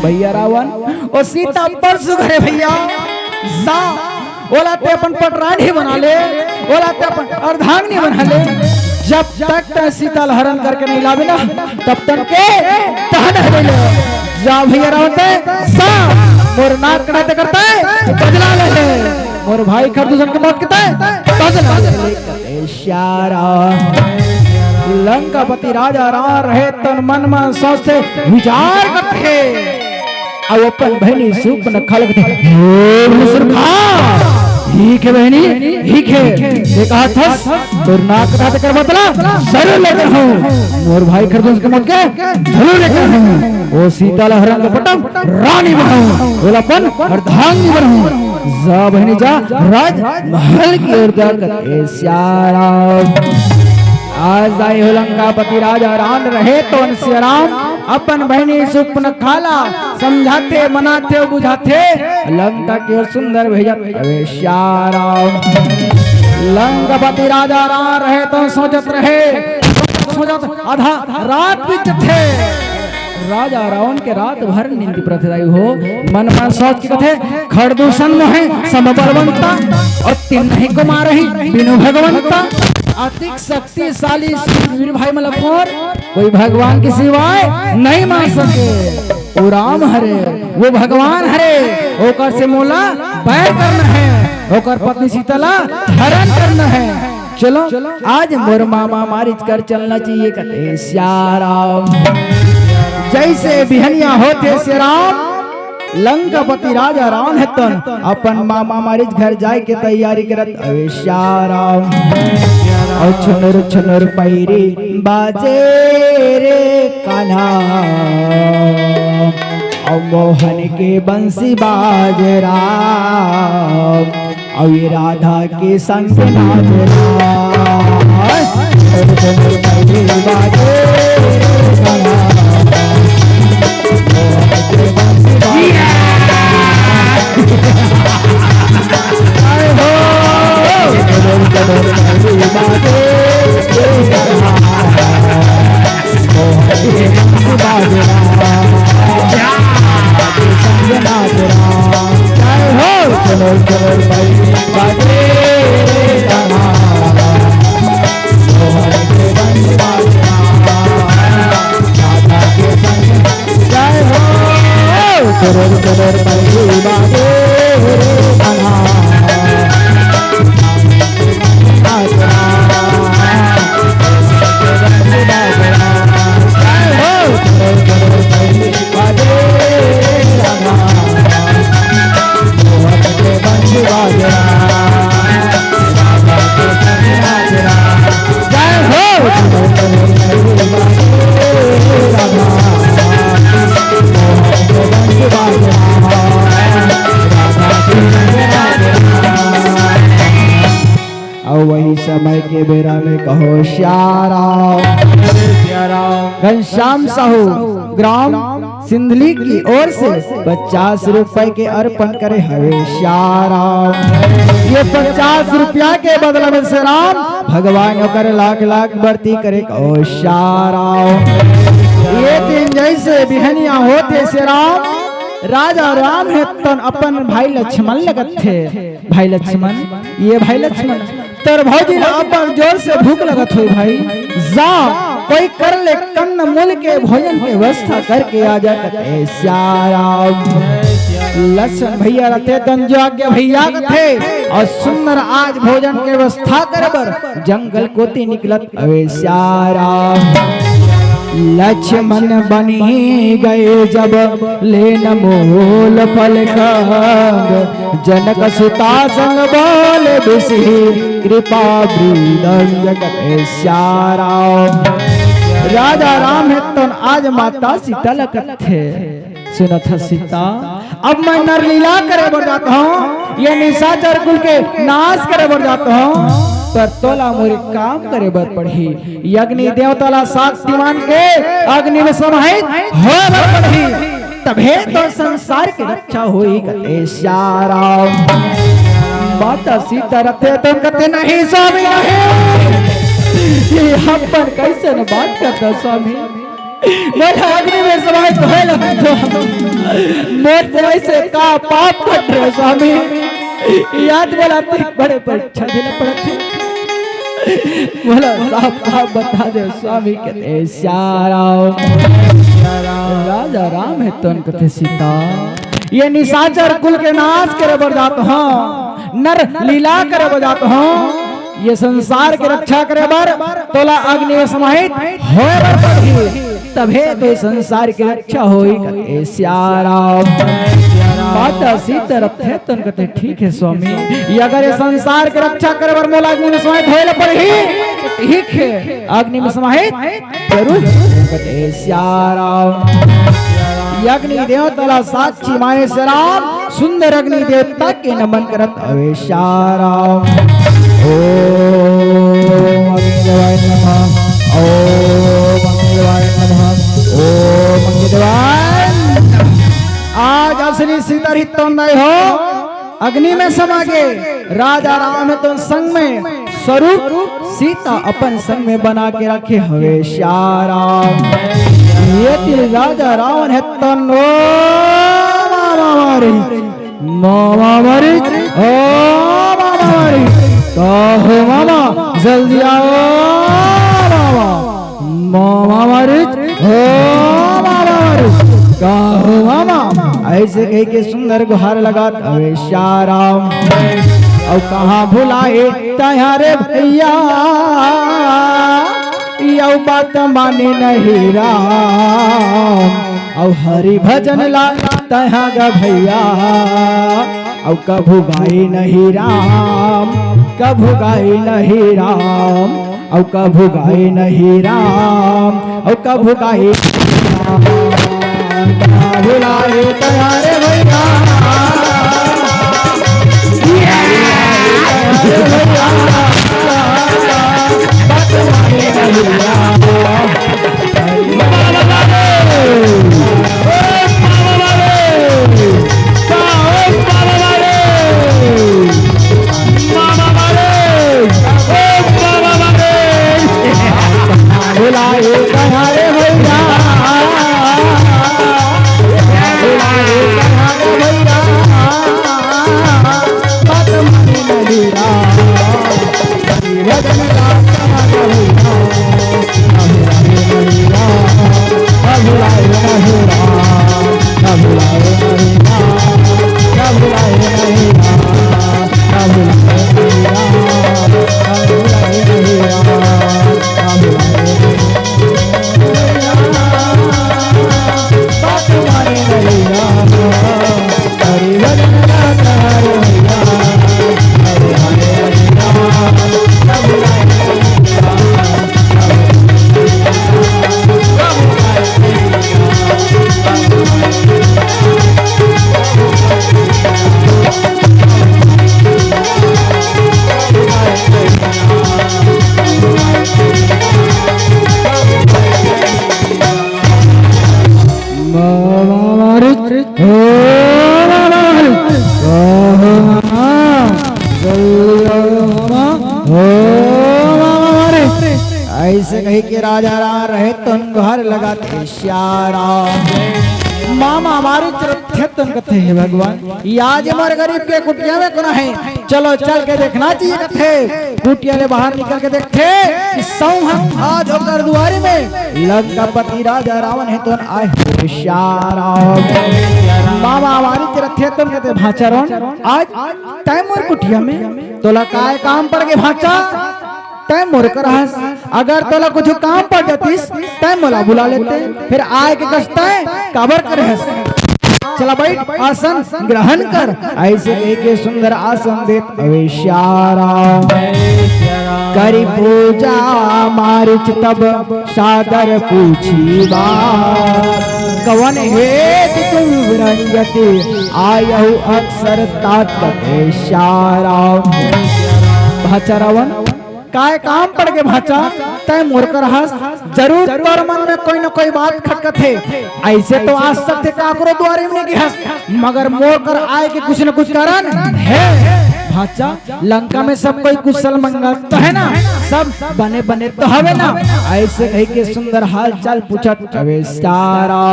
भैया रावण और सीता पर सुघरे भैया। जा बोला ते अपन पटरानी बना ले, बोला ते अपन अर्धांगिनी बना ले। जब तक सीता हरण करके नहीं लावे ना तब तक के तहन ले जा भैया रावण ते सा मोर नाक कटाते करता है बदला ले मोर भाई खरदूषण के मौत करता है बदला ले सारा। लंकापति राजा रावण रहे तन मन में सोचते विचार करते अब अपन बहनी सूप न खलक ठीक है बहनी ठीक है देखा था तो नाक कटाते कर बदला जरूर लेकर हूँ मोर भाई खरदूषण के मौत के जरूर लेकर हूँ। वो सीता हरण का पटम रानी बनाऊं बोलापन अर्धांगिनी बनाऊं। जा बहनी जा राज महल की ओर जाकर सारा आज आए हो लंकापति राजा राम रहे तो श्री राम अपन बहनी सुपन खाला समझाते मनाते बुझाते लंका की ओर सुंदर भेजत सारा। लंकापति राजा राम रहे तो सोचत आधा रात बीत थे। राजा रावण के रात भर नींद प्रथदायी हो मन मन सोच के कथे खरदूषण मोहे समबलवंता और तीन नहीं को मारही बिनु भगवंता अधिक शक्तिशाली वीर भाई मलकोर कोई भगवान के सिवाय नहीं मान सके। वो राम हरे वो भगवान हरे ओकर से मोला बैर करना है ओकर पत्नी सीतला हरण करना है। चलो आज मोर मामा मारिच कर चलना चाहिए कते सारा। जैसे बिहनिया होते से राम लंकापति राजा रावण है तन अपन मामा मारिच घर जाए के तैयारी करत सारा। और छुनर छुनर पैरी बाजे रे कान्हा और मोहन के बंसी बाजरा और राधा के संग नाचरा। छुनर पैरी बाजे रे कान्हा चुरुर भई बाजे रे गाना मोहन के बंसी बाजना राधा के संग जय हो चुरुर चुरुर भई बाजे रे गाना वही समय के बेरा में कहो श्याराम घनश्याम साहू ग्राम सिंधली की ओर से 50 रुपए के अर्पण करे हवे श्याराम। ये 50 रुपया के बदले में से राम भगवान कर लाख लाख बढ़ती करे कहो श्याराम। ये दिन जैसे बिहनिया होते से राम राजा राम है तन अपन भाई लक्ष्मण लगत थे। भाई लक्ष्मण ये भाई लक्ष्मण तर भौजी अपन जोर से भूख लगत हो भाई जा कोई कर ले कन्न मूल के भोजन के व्यवस्था करके आ जा कते श्याराम। लक्ष्मण भैया रहते तंजो आज्ञा भैया कथे और सुंदर आज भोजन के व्यवस्था करबर जंगल कोती निकलत अवे श्याराम। लक्ष्मण बनी गए जब लेन मोल फल जनक सुता संग बोल बिसी कृपा जगत श्याराम। राजा राम है तो आज माता सीता लगत थे सुनत सीता अब मैं नरलीला करे बढ़ जाता हूँ ये निशाचर कुल के नाश करे बढ़ जाता हूँ पर तोला मोरे काम करे बर पढ़ी अग्नि देवताला शक्तिमान के अग्नि में समाहित हो बर पढ़ी तबे तो संसार की रक्षा हुई कते श्याराम। माता सीता रथे तो कते नहीं स्वामी नहीं ये हम पर कैसे न बात करता स्वामी मोर अग्नि में समाहित होए लगतो मोर जैसे का पाप कट रहे स्वामी याद बोलाते बड़े परीक्षा देना पड़ते बोला साफ बता दे स्वामी कहते श्याराम। राजा राम है तो कथे सीता ये निशाचर कुल के नाश करे बढ़ जाता हूँ नर लीला करे बढ़ जाता हूँ ये संसार की रक्षा करे बर तोला अग्नि में समाहित हो तबे तो संसार की रक्षा होई कते श्याराम। माता सीता रथे तो कहते ठीक है स्वामी ये अगर ये संसार की रक्षा करे बर मोला अग्नि में समाहित होए पड़ही ठीक है अग्नि में समाहित जरूर कहते श्याराम। अग्नि देवता साक्षी माए से राम सुंदर अग्नि देवता के नमन करत अवे श्याराम। ओम अग्निदेवाय नमः ओम अग्निदेवाय नमः ओम अग्निदेवाय। आज असली सीता तो नहीं हो अग्नि में समा गए राजा राम तो संग में स्वरूप सीता अपन संग में बना के रखे हवे श्याराम। ये राजा रावण है तो नो मामा मरी ओ मामा मरी कहो मामा जल्दी आओ मामा मामा मरी ओ मामा मरी कहो मामा ऐसे कह के सुंदर गुहार लगात अवे श्याराम। और कहाँ भुलाए तैयारे भैया यौ बात माने नहीं राम और हरि भजन ला तहा गा भैया और कभू गाई नहीं राम कभू गाई नहीं राम और कभू गाई नहीं राम और कभू गाई भुलाए तैयारे भैया भैया ऐसे कही के राजा राम रहे तो घर लगाते श्यारा मामा हमारी तरफ थे तुम कथे है भगवान आज हमारे गरीब के कुटिया में कौन है चलो चल के देखना चाहिए कथे कुटिया ले बाहर निकल के देखते आज होकर दुआरे में लंकापति राजा रावण है तो आए श्यारा मामा हमारी तरफ थे तुम कहते भाचारण आज टाइम और कुटिया में तोला काय काम पड़ के भाचा टाइम मोर कर अगर तोला कुछ काम पड़ जातीस टाइम मोला बुला लेते फिर आए के कष्ट है काबर कर चला बैठ आसन ग्रहण कर ऐसे एक सुंदर आसन देत अवेश्यारा करी पूजा मारिच तब सादर पूछी बात कवन हेत तुम विरंजते आयहु अक्सर तात अवेश्यारा भाचा रावण काय काम पड़ के भाचा तय मोर कर हस जरूर तोर मन में कोई न कोई बात खटकत है ऐसे तो आज तक थे काकरो द्वारे में नहीं हस मगर मोर कर आए के कुछ न कुछ कारण है भाचा लंका में सब कोई कुशल मंगल तो है ना सब बने बने तो हवे ना ऐसे कही के सुंदर हाल चाल पूछत अवे सारा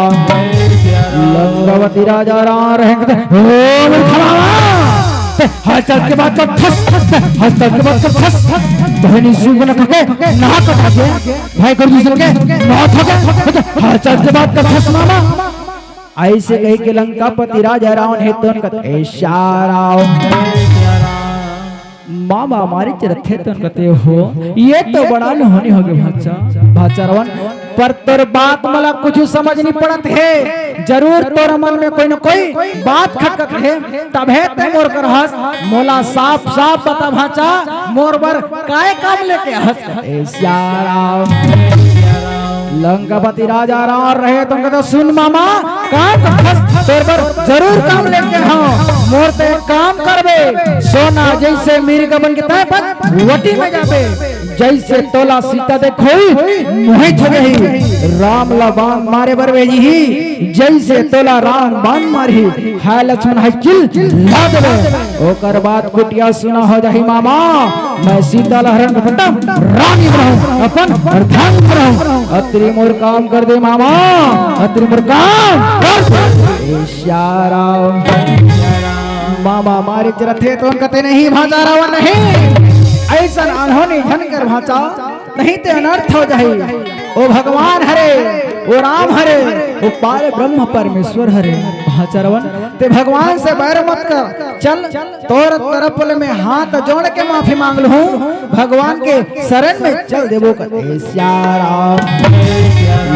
लंकावती राजा राम रहे हलचल के बाद हलचल के बाद बहनी शिव न थके ना कटे भाई कर दूसरे के ना थके हलचल के बाद कथस मामा ऐसे कही के लंकापति राजा रावण है तो उनका इशारा मामा हमारी चरथे तो कहते हो ये तो बड़ा होनी होगी भाचा भाचा रावण पर तोर बात मला कुछ समझ नहीं पड़त है जरूर तोर मन में कोई न कोई बात खटकत है तब है ते मोर कर हंस मोला साफ साफ बता भाचा मोर बर काय काम लेके हंस लंकापति राजा राम रहे तुम कहते सुन मामा काम तोर बर जरूर काम लेके हाँ मोर ते काम करबे सोना जैसे मेरी गबन के तय पर वटी में जाबे जैसे तोला सीता देखो मुहे छगही राम ला बाण मारे बरवेजी ही जैसे तोला राम बाण मारी है लक्ष्मण है किल ला देबे ओकर बाद कुटिया सुना हो जाही मामा मैं सीता लहरन के खत्म रानी रहूं अपन अर्धांग रहूं अत्री मोर काम कर दे मामा अत्री मोर काम कर इशारा मामा मारे चरथे तो कहते नहीं भाजा रावण नहीं ऐसा अनहोनी झनकर भाचा नहीं ते अनर्थ हो जाही ओ भगवान हरे ओ राम हरे ओ पारे ब्रह्म परमेश्वर हरे भाचा रावण ते भगवान से बैर मत कर चल तोर तरफ में हाथ जोड़ के माफी मांग लूं भगवान के शरण में चल देवो कहते श्यारा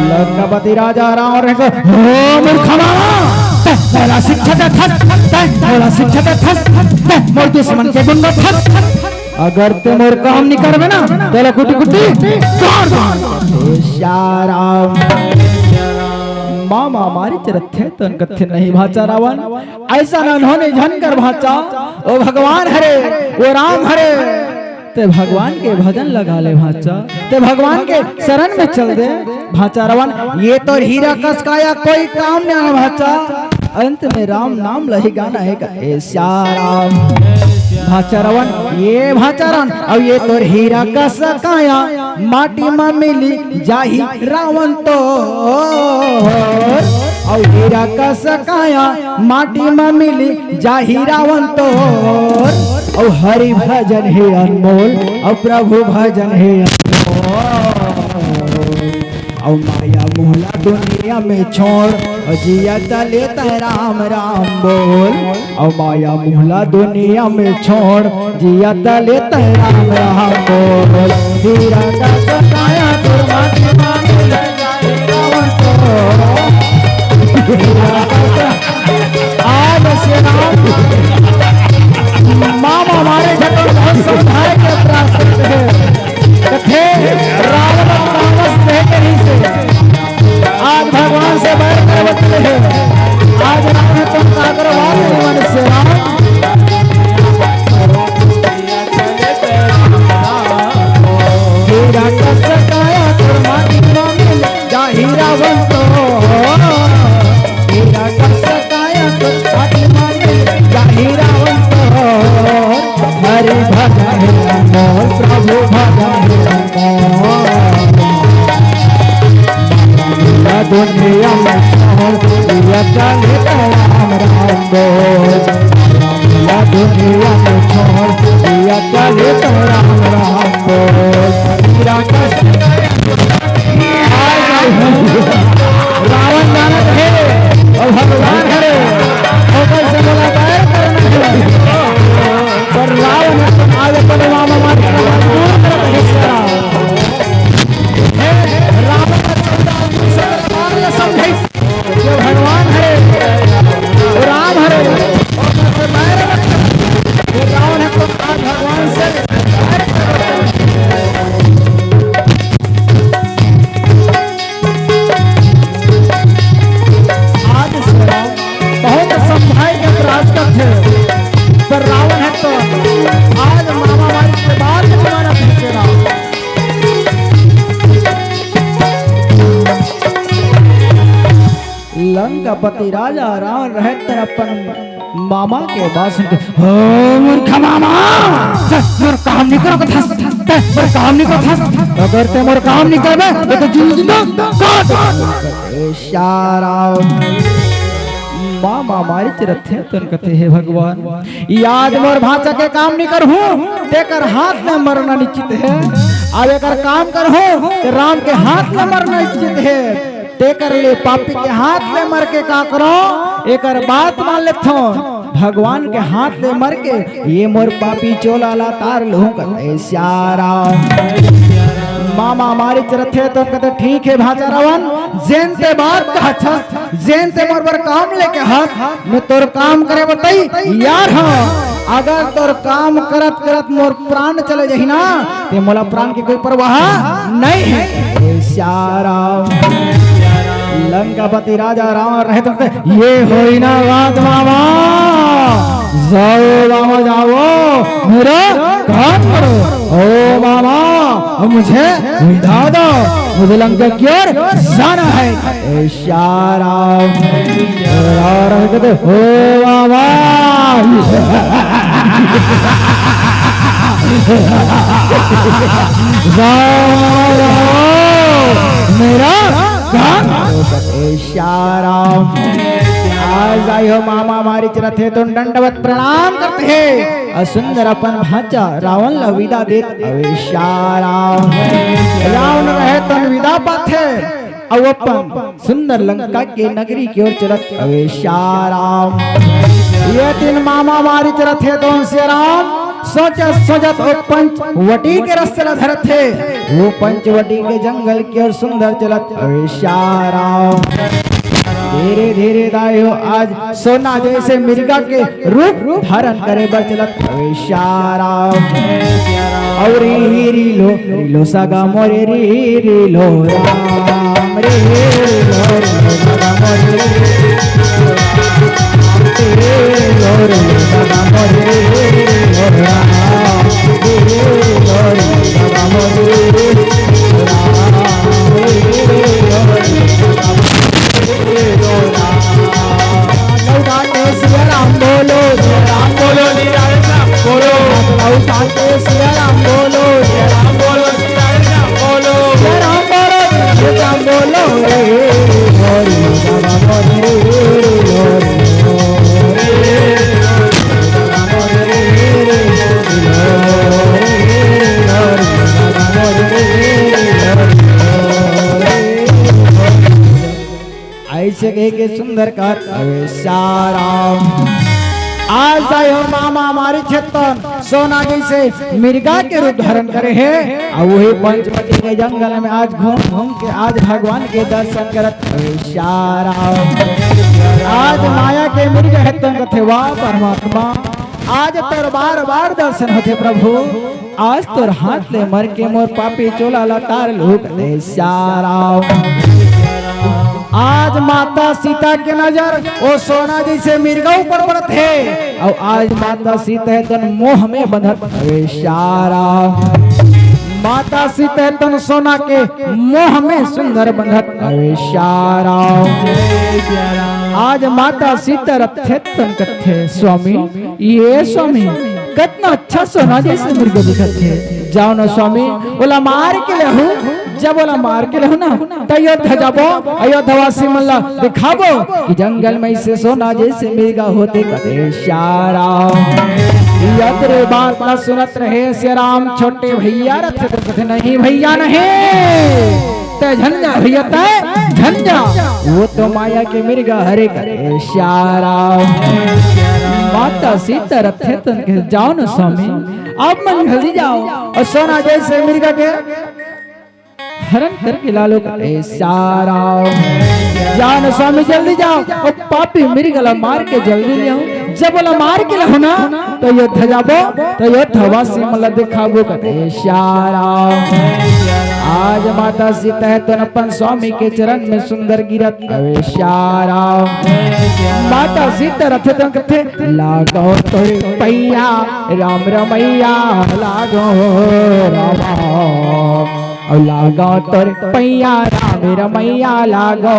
लंकापति राजा राम रहे हो मूर्खा मोला शिक्षा दे मोला शिक्षा दे मोर दुश्मन के गुंडा अगर ते मोर काम नहीं करबे ना तेला कुटी कुटी श्यारा मामा हमारी चरथे तो कथे नहीं भाचा रावण ऐसा उन्होंने झनकर भाचा ओ भगवान हरे ओ राम हरे ते भगवान के भजन लगा ले भाचा ते भगवान के शरण में चल दे भाचा रावण ये तो हीरा कस का या कोई काम नहीं है भाचा अंत में राम नाम लही गाना है का श्याराम भाचा रावण ये भाचा रावण अब ये तो हीरा का सकाया माटी में मिली जाही रावण तो और हीरा का सकाया माटी में मिली जाही रावण तो और हरि भजन है अनमोल और प्रभु भजन है और माया मोहला दुनिया में छोड़ जिया लेता राम राम बोल और माया मोहला दुनिया में छोड़ जिया लेता राम राम बोल हीरा का सताया आज से मामा हमारे घर बहुत समझाए के प्रयास करते हैं कथे रावण आज भगवान से बैर कर बचते हैं आज राम तुम सागरवाद मन से हीरा का सताया माटी में जाही रावण तो हीरा का सताया माटी में जाही रावण तो हरि भजन प्रभु भजन चले तो राम राम बोल, या दुनिया को छोड़ दिया चले तो राम राम बोल। मीरा रावण जानत है और भगवान है, और कैसे बोला पैर करना है, पर रावण आगे पर मामा मार समझे जो भगवान है वो राम है, रावण है तो आज भगवान से आज बहुत समझाए के प्रयास करते, पर रावण है तो आज मामा मारी के बाद जमाना भेजेगा। लंकापति राजा रावण रहते अपन मामा के बात सुनते, मूर्ख मामा मोर काम नहीं करो कथा, मोर काम नहीं कथा, अगर ते मोर काम नहीं करबे तो जिंदा काट इशारा। मामा मारी चरथे तन कहते हे भगवान याद मोर भाषा के काम नहीं करहूं तेकर हाथ में मरना निश्चित है, अब एकर काम करहूं ते राम के हाथ में मरना निश्चित है, तेकर ले पापी के हाथ में मर के का करो एकर बात मान लेथो, भगवान के हाथ में मर के ये मोर पापी चोला ला तार लूं कहते इशारा। मामा हमारी चरथे तो कहते ठीक है भाजा रावण जेन ते बात कहा था, जेन ते मोर बर काम लेके हाथ मैं तोर काम करे बताई यार। हाँ अगर तोर काम करत करत मोर प्राण चले जाही ना ते मोला प्राण की कोई परवाह नहीं है इशारा। लंकापति राजा रावण रहे तो ये होई ना बात मामा, जाओ मामा जाओ मेरा काम करो, ओ मामा मुझे विदा दो, मुझे लंका की ओर जाना है इशारा। और कहते ओ मामा जाओ मेरा काम इशारा। आज आयो मामा हमारी चरथे तो दंडवत प्रणाम करते हैं, असुंदर अपन भाचा रावण ला विदा देत इशारा। रावण रहे तन विदा पाथे और अपन सुंदर लंका के नगरी की ओर चलत इशारा। ये तीन मामा हमारी चरथे तो उनसे राम सोचत सोचत वो पंचवटी के रास्ते ला धरत थे, वो पंचवटी के जंगल की ओर सुंदर चलत इशारा। धीरे धीरे दायो आज सोना जैसे मिर्गा के रूप धारण करे बर चलत इशारा। और रीलो सगा मोरे रीलो राम रे सगा मोरे सगा मोरे राम सगा मोरे राम बोलो राम बोलो बोलो राम बोलो राम बोलो राम बोलो राम बोलो ऐसे के सुंदर कर इशारा। आज आयो मामा हमारे क्षेत्र सोना जैसे मिर्गा के रूप धारण करे है और वही पंचवटी के जंगल में आज घूम घूम के आज भगवान के दर्शन करत इशारा। आज माया के मिर्गा है तन कथे वाह परमात्मा आज तोर बार बार दर्शन होते प्रभु, आज तोर हाथ ले मर के मोर पापी चोला लतार लूट इशारा। आज माता सीता के नजर ओ सोना जैसे मिर्गा ऊपर पड़त है और आज माता सीता है तन मोह में बंधत इशारा। माता सीता है तन सोना के मोह में सुंदर बंधत इशारा। आज माता सीता रथे तन कथे स्वामी ये स्वामी कितना अच्छा सोना जैसे मिर्गा दिखत है, जाओ ना स्वामी बोला मार के ले हूँ जब बोला मार के रहो ना तो अयोध्या जाबो अयोध्यावासी मल्ला दिखाबो कि जंगल में से सोना जैसे मिर्गा होते कदे शारा यात्रे बात ना सुनत रहे श्री राम छोटे भैया रथ कथे नहीं भैया नहीं ते झंझा भैया ते झंझा वो तो माया के मिर्गा हरे करे शारा माता सीता रथे तन के जाओ न स्वामी आप मन जल्दी जाओ और सोना जैसे मिर्गा के हरण करके लालो करे सारा जाओ न स्वामी जल्दी जाओ और पापी मिर्गला मार के जल्दी ले आओ जब बोला मार के लाओ ना तो अयोध्या जाबो तो अयोध्यावासी मला दिखाबो करे सारा आज माता सीता है तो अपन स्वामी के चरण में सुंदर गिरत अवेशारा माता सीता रथ तो कथे लागो तोरे पैया राम रमैया लागो रामा और लागो तोरे पैया राम रमैया लागो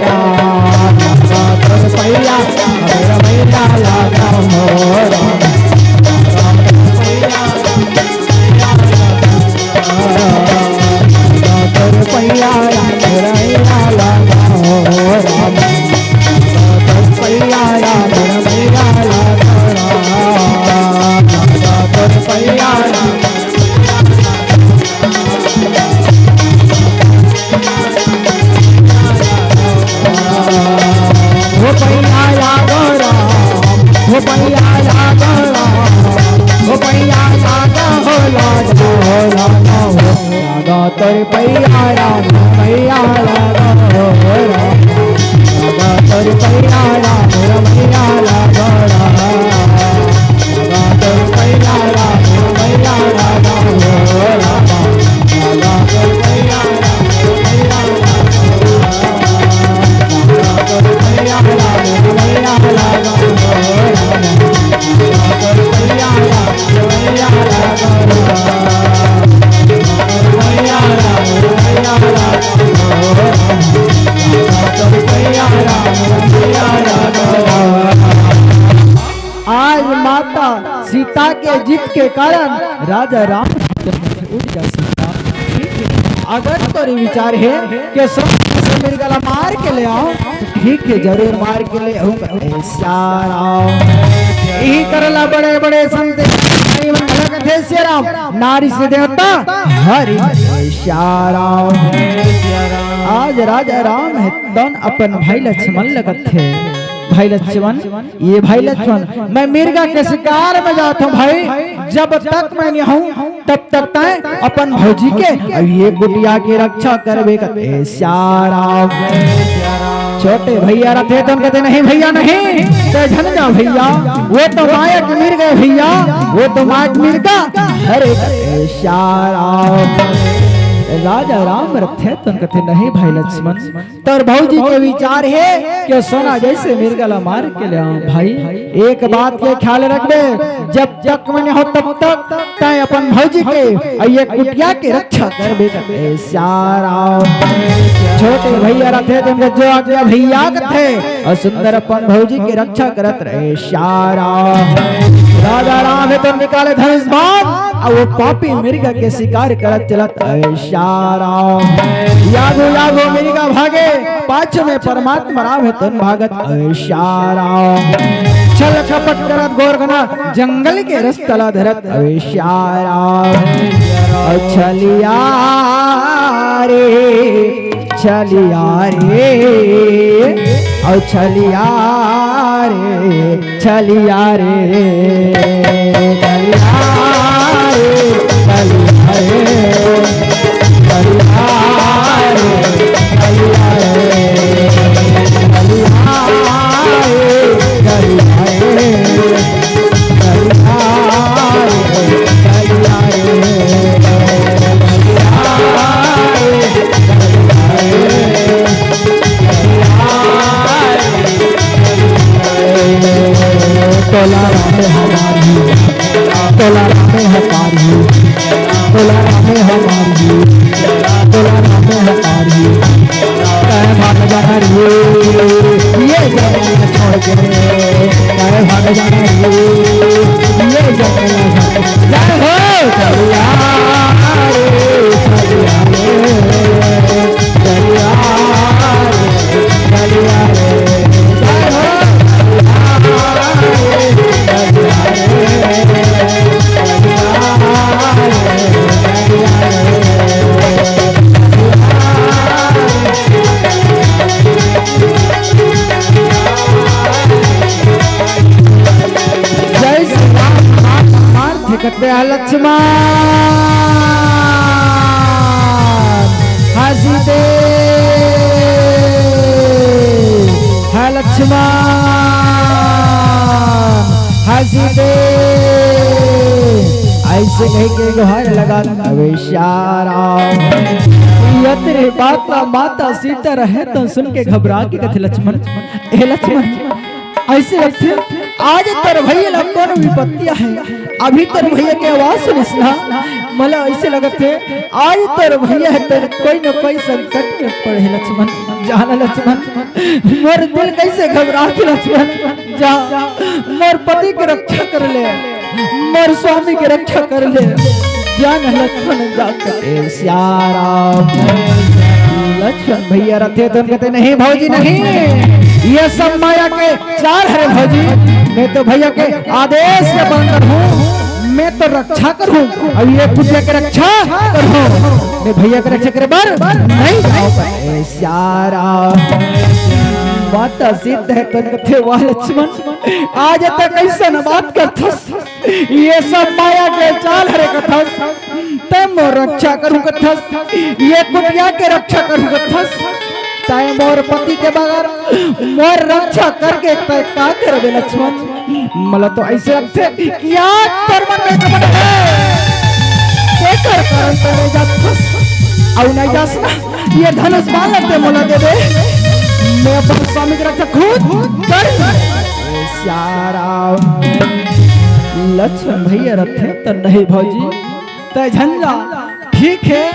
राम तोरे पैया राम रमैया लागो राम पैया रमैया लागो राम पैया रमैया लागो राम पैया वो पैया लागो राम वो पैया लागो राम वो पैया लागो राम लागो तोरे पैया राम पैया लागो राम लागो तोरे पैया राम रमैया लागो राम लागो तोरे पैया राम रमैया लागो राम लागो तोरे पैया राम रमैया लागो लागो तोरे पैया राम रमैया लागो राम लागो तोरे पैया राम रमैया लागो आज माता सीता के जिद के कारण राजा राम उठ जा सीता अगर तोरी विचार है कि सब मेरी गला मार के ले आओ ठीक है जरूर मार के ले आऊंगा सारा यही करला बड़े बड़े संत थे श्री राम नारी से देवता हरि शारा आज राजा राम है तन अपन भाई लक्ष्मण लगत थे भाई लक्ष्मण ये भाई लक्ष्मण मैं मिर्गा के शिकार में जाता हूँ भाई जब तक मैं नहीं हूँ तब तक तय अपन भौजी के अब ये गुटिया की रक्षा करबे करे सारा छोटे भैया रथे तो कहते नहीं भैया नहीं तो झंझा भैया वो तो माया के मिर गए भैया वो तो माया के मिर्गा हरे सारा राजा राम रथे तो कहते नहीं भाई लक्ष्मण तर भौजी के विचार है कि सोना जैसे मिर्गला मार के ले भाई एक बात के ख्याल रखबे जब तक मैंने हो तब तक तय अपन भौजी के ये कुटिया के रक्षा करबे करे सारा छोटे भैया रथे तुम जो आज्ञा भैया कथे और सुंदर अपन भौजी के रक्षा करत रहे सारा राजा राम है तो निकाले धनुष बाण और वो पापी मिर्गा के शिकार करत चलत सारा यागो यागो मिर्गा भागे पाछ में परमात्मा राम है तो भागत सारा छल कपट करत गोरगना जंगल के रस्तला धरत सारा छलिया रे छलिया रे और छलिया रे छलिया रे छलिया रे छलिया रे छलिया रे छलिया रे छलिया रे छलिया रे तोला राम हमारी तोला राम हमारी तोला राम हमारी तोला राम हमारी कह भाग जाना रे ये जंगल छोड़ के कह भाग जाना रे ये जंगल जय हो चलिया रे चलिया रे कहते हैं लक्ष्मण हंसी दे है लक्ष्मण हंसी दे ऐसे कह के गुहार लगा यह तेरे बात का माता सीता रहे तो सुन के घबरा के कथे लक्ष्मण हे लक्ष्मण ऐसे लगते आज तेरे भैया लोग कौन विपत्तियां है अभी तेरे भैया की आवाज सुनिस ना मला ऐसे लगते आज तेरे भैया है तेरे कोई न कोई संकट में पड़े लक्ष्मण जाना लक्ष्मण मोर दिल कैसे घबरा के लक्ष्मण जा मोर पति की रक्षा कर ले मोर स्वामी की रक्षा कर ले जाना लक्ष्मण जाकर लक्ष्मण भैया रथे तो कहते नहीं भौजी नहीं ये सब माया के चाल है भौजी मैं तो भैया के आदेश के बंदर हूँ मैं तो रक्षा करूँ अब ये पुत्र की रक्षा करूँ मैं भैया की रक्षा करे बार नहीं जाऊँ सारा बात सिद्ध है तो कहते वाह लक्ष्मण आज तक ऐसा न बात करता ये सब माया के चाल हरे कथस तम रक्षा करूं कथस ये कुटिया के रक्षा करूं कथस तय मोर पति के बगैर मोर रक्षा करके तय का करबे लक्ष्मण मला तो ऐसे लगते कि आज पर मन में कपट है केकर कारण तेरे जात और नहीं जास ना ये धनुष मांगते मोला दे दे मैं अपने स्वामी की रक्षा खुद कर सारा लक्ष्मण भैया रखे तो नहीं भौजी तय झंझा ठीक है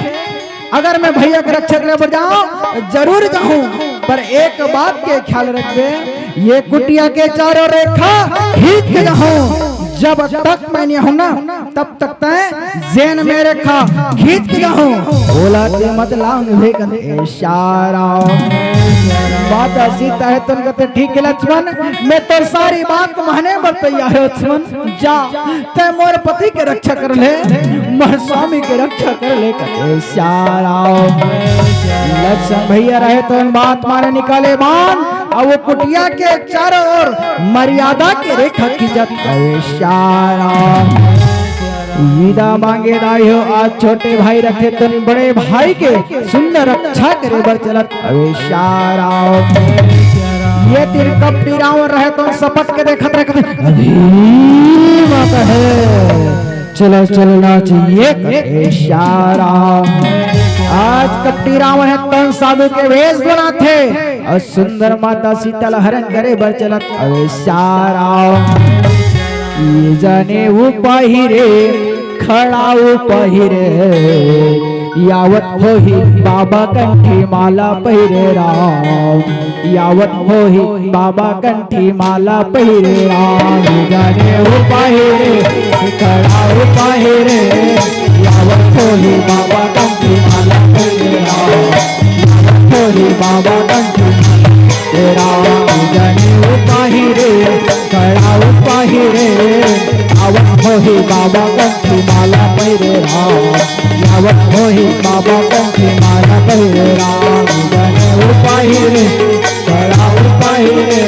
अगर मैं भैया की रक्षा करने पर जाऊं जरूर जाऊं पर एक बात के ख्याल रखबे ये कुटिया के चारों रेखा खींच के जाऊं जब तक मैं नहीं हूं ना तब तक तय जेन में रेखा खींच के जाऊं बोला ते मत लाऊं इशारा बात सीता है तुम कहते ठीक है लक्ष्मण मैं तो सारी बात मानने पर तैयार है लक्ष्मण जा ते मोर पति की रक्षा कर ले मोर स्वामी की रक्षा कर ले इशारा लक्ष्मण भैया रहे तो बात माने निकाले मान और वो कुटिया के चारों ओर मर्यादा की रेखा खींचत इशारा विदा मांगे दाइयो आज छोटे भाई रखे तो बड़े भाई के सुंदर रक्षा करे बर चलत इशारा ये तेरे कपटी रावण रहे तो सपट के देखत रखते अभी माता है चलो चलना चाहिए इशारा आज कपटी रावण है तो साधु के वेश बना थे और सुंदर माता सीता हरण करे बर चलत इशारा ये जाने वो पहिरे खड़ा वो पहिरे यावत होही बाबा कंठी माला पहिरे राम यावत होही बाबा कंठी माला पहिरे राम जाने वो पहिरे खड़ा वो पहिरे यावत होही बाबा कंठी माला पहिरे राम यावत होही बाबा कंठी राम जाने वो पहिरे खड़ा वो पहिरे यावत होही बाबा कंठी माला पहिरे राम यावत होही बाबा कंठी माला पहिरे राम जाने वो पहिरे खड़ा वो पहिरे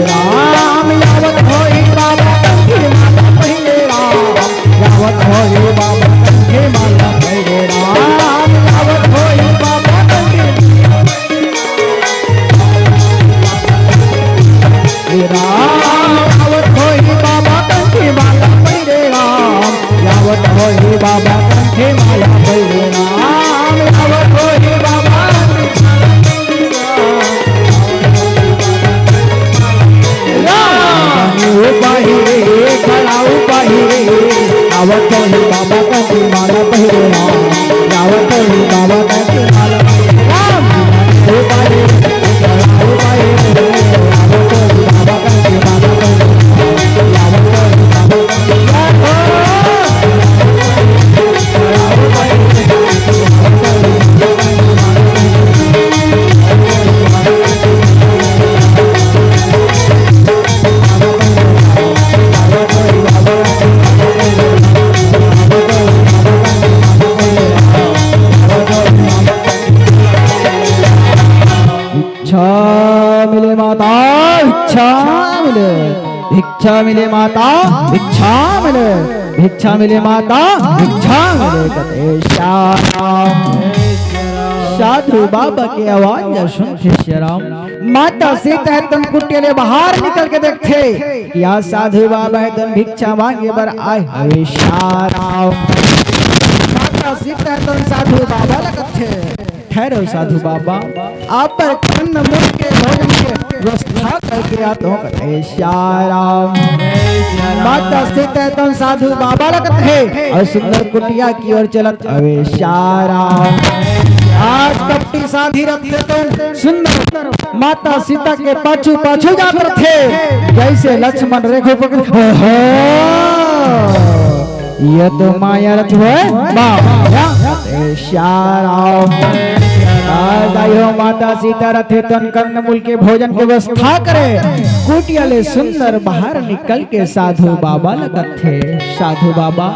राम यावत होही बाबा कंठी माला पहिरे राम यावत होही बाबा कंठी माला पहिरे राम यावत होही बाबा यावत होही बाबा कंठी माला पहिरे राम यावत होही बाबा कंठी माला पहिरे राम यावत होही बाबा पहिरे खड़ा पहिरे यावत होही बाबा कंठी माला पहिरे राम यावत होही बाबा कंठी माला पहिरे राम पहिरे खड़ा पहिरे यावत होही बाबा कंठी माला मिले माता भिक्षा मिले, भिक्षा मिले माता भिक्षा मिले, भिक्षा मिले माता भिक्षा मिले। कते श्याम साधु बाबा की आवाज सुन श्री राम माता सीता तन कुटिया बाहर निकल के देखते या साधु बाबा तन भिक्षा मांगे बर आए हवे श्याम। माता सीता तन साधु बाबा लगते ठहरो साधु बाबा आप पर कन्न मुख के भोजन के व्यवस्था करके आते हो श्याम। माता सीता तन साधु बाबा लगते और सुंदर कुटिया की ओर चलत हवे श्याम। आज कपटी साधी रखते तो सुंदर माता सीता के पाछू पाछू जाकर थे जैसे लक्ष्मण रेखो पकड़। ये तो माया रथ है माता सीता रथे तन कंदमूल के भोजन की व्यवस्था करे कुटिया ले सुंदर बाहर निकल के साधु बाबा लगत थे। साधु बाबा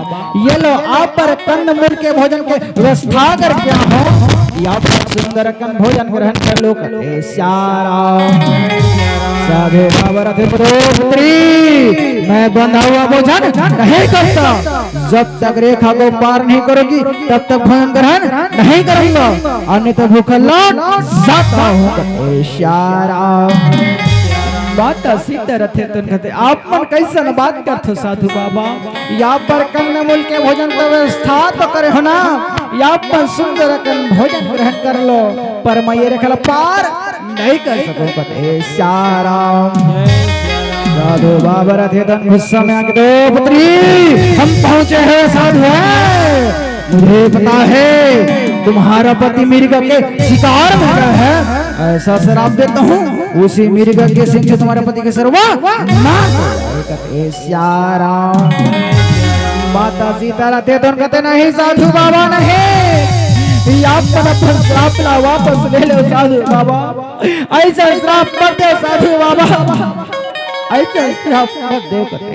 ये लो आप पर कंदमूल के भोजन के व्यवस्था करके हो या पर सुंदर कन भोजन ग्रहण कर लो। कते साधु बाबा रथे पुत्री मैं बंधा हुआ भोजन नहीं करता, जब तक रेखा को पार नहीं करोगी तब तक भोजन ग्रहण नहीं करूंगा, अन्यथा भूखा लौट जाता हूँ। माता सीता रथे तन कहते आप मन कैसा न बात करते साधु बाबा, यहाँ पर कंदमूल के भोजन का व्यवस्था तो करे हो ना, यहाँ पर सुंदर कन भोजन ग्रहण कर लो, पर मैं ये रेखा पार नहीं कर सकूं। कहते साधु बाबा रथे तन गुस्सा में आके दो पुत्री हम पहुंचे हैं साधु है, मुझे पता है तुम्हारा पति मृग के शिकार में गया है, ऐसा शराप देता हूँ उसी मृग के सिंह से तुम्हारे पति के सर्वा माता सीता रथे तो कहते नहीं साधु बाबा नहीं, श्राप ला वापस ले लो साधु बाबा, ऐसा श्राप मत दे साधु बाबा, ऐसा श्राप मत दे। कहते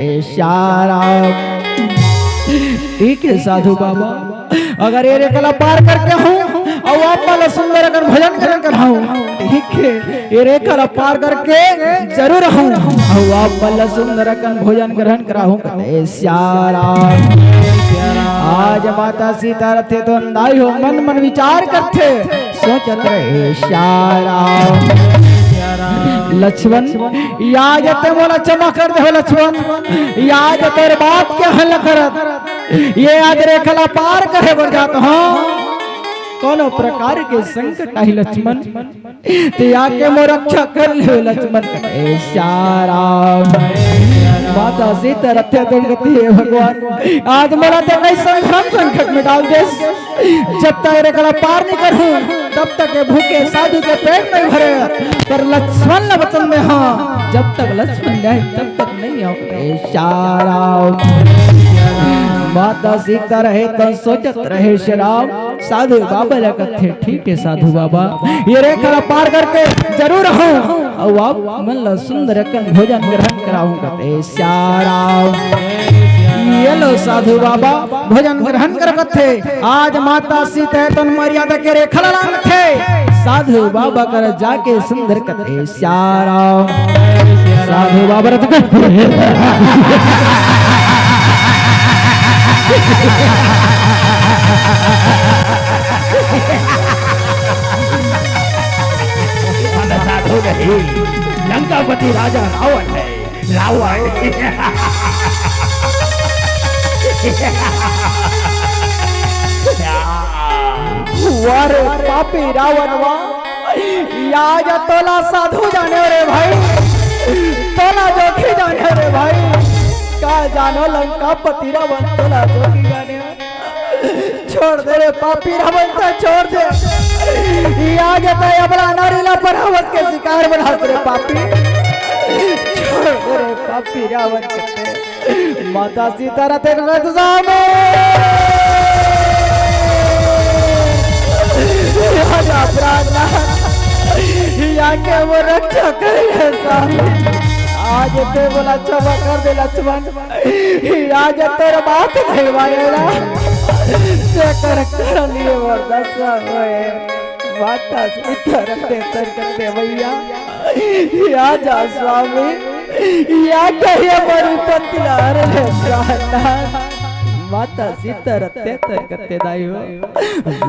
ठीक है साधु बाबा, अगर ये रेखा पार करके हूँ और आप सुंदर अगर भजन ग्रहण कराऊं ठीक है, ये रेखा पार करके जरूर हूँ और आप सुंदर अगर भोजन ग्रहण कराऊं। आज माता सीता रथे तो नाई हो मन मन विचार करते सोचत रहे लक्ष्मण याद ते मोला क्षमा कर दे लक्ष्मण, याद तेरे बात के हल करत ये आज रेखला पार करे बर जात हो कोनो प्रकार के संकट आई लक्ष्मण ते आके मोर रक्षा कर ले लक्ष्मण। माता सीता रथे तो कहती है भगवान आज मोला ते कैसा संकट में डाल दे, जब तक रेखला पार नहीं करूं तब तक भूखे साधु के पेट नहीं भरे, पर लक्ष्मण न वचन में हाँ जब तक लक्ष्मण जाए तब तक नहीं आओ। माता सीता रहे तो सोचत रहे श्राम साधु बाबा लगते ठीक है साधु बाबा ये रेखा पार करके जरूर हूँ और आप मन सुंदर भोजन ग्रहण कराऊंगा। ये लो साधु बाबा भोजन ग्रहण करत थे, आज माता सीता तन मर्यादा के रेखा लांग थे, साधु बाबा कर जाके सुंदर कथे साधु बाबा रथ साधु नहीं लंकापति राजा रावण है, रावण वारे पापी रावण याद तोला साधु जाने रे भाई, तोला जोखी जाने रे भाई, का जानो लंकापति रावण तोला जोखी जाने, छोड़ दे रे पापी रावण तो छोड़ दे, याद तो अपना नारीला परावत के शिकार बना रे पापी, छोड़ दे रे पापी रावण के। माता सीता रथे सामने के वो रक्षा करे आज ते बोला क्षमा कर दे लक्ष्मण, आज तेरा बात नहीं मानेगा से कर लिए वो दशा होए। माता सीता रथे कर दे भैया या जा स्वामी या कहिए हमारी पतिलार ले जाना माता सीता रते करते दाई हो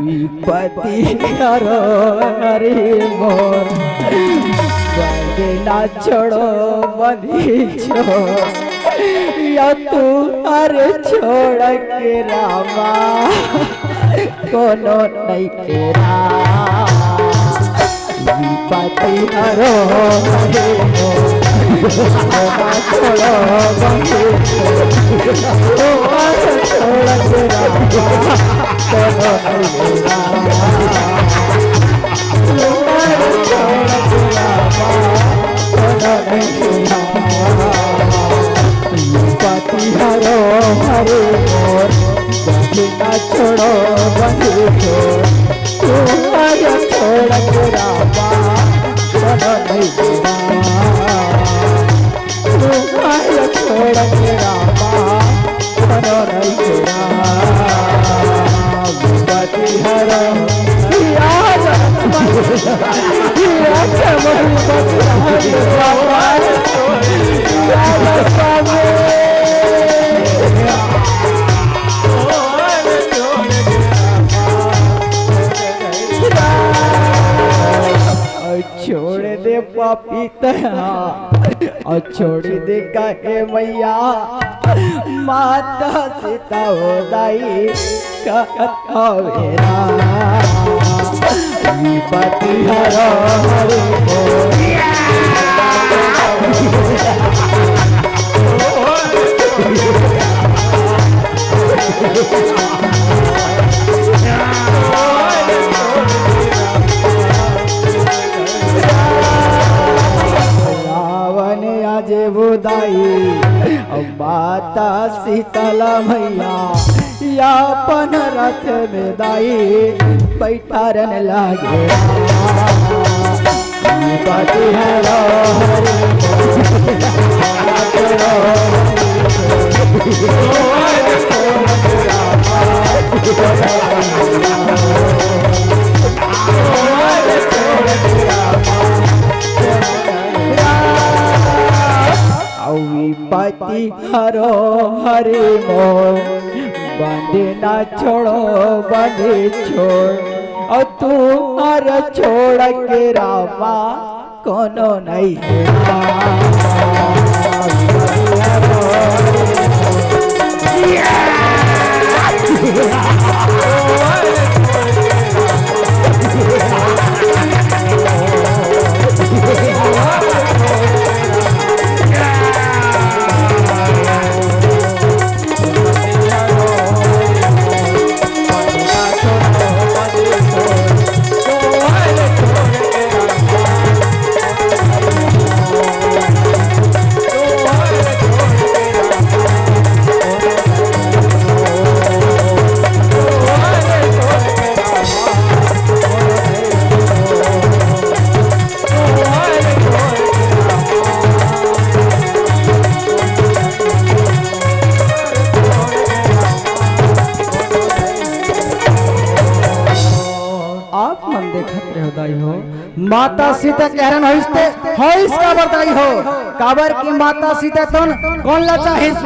विपति हरो हरि मोर बंदे ना छोड़ो बंदी छोड़ या तू अरे छोड़ के रामा कोनो नहीं तेरा विपति हरो हरि मोर छोड़ो बंदी पति हरो हरे मोर बिना छोड़ो बंधु छोड़ के रामा छोड़ो नहीं छोड़ के रामा छोड़ो नहीं पति हरो छोड़ दे पापी और छोड़ दे काहे मैया माता सीता हो दाई कहवेरा विपति हरो हरि रावण आज बुदाई माता सीतला मैया या अपन रथ में दाई बैठारन लागे विपति हरो विपति हरो हरि मोर बंदे ना छोड़ो बंदे छोड़ और तू हर छोड़ के रामा कोनो नहीं माता सीता कहरन होइस काबर दाई हो काबर की माता सीता तन कौन ला चाहिस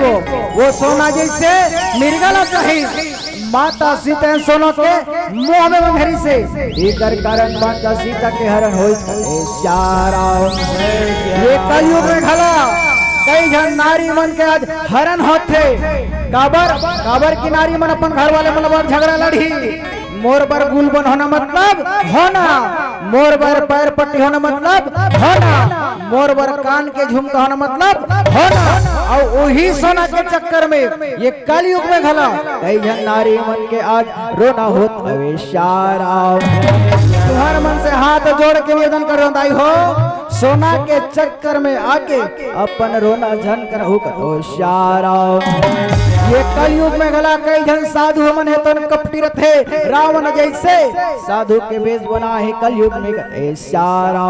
वो सोना जैसे मिर्गा ला चाहिस माता सीता सोना के मुंह में बंधरी से एकर कारण माता सीता के हरण होइस सारा ये कलयुग में खला कई जन नारी मन के आज हरण होते काबर की नारी मन अपन घर वाले मन झगड़ा लड़ी मोर बर गुलबन होना मतलब होना मोर बर पैर पट्टी होना मतलब होना मोर बर कान के झुमका होना मतलब होना और वही सोना के चक्कर में ये कलयुग में घला कई जन नारी मन के आज रोना होत हवे सारा तुम्हारे मन से हाथ जोड़ के निवेदन कर रहा हो सोना के चक्कर में आके अपन रोना झन कर हो सारा ये कलयुग में गला कई जन साधु मन है तो कपटी रथे रावण जैसे साधु के वेश बना है कलयुग में सारा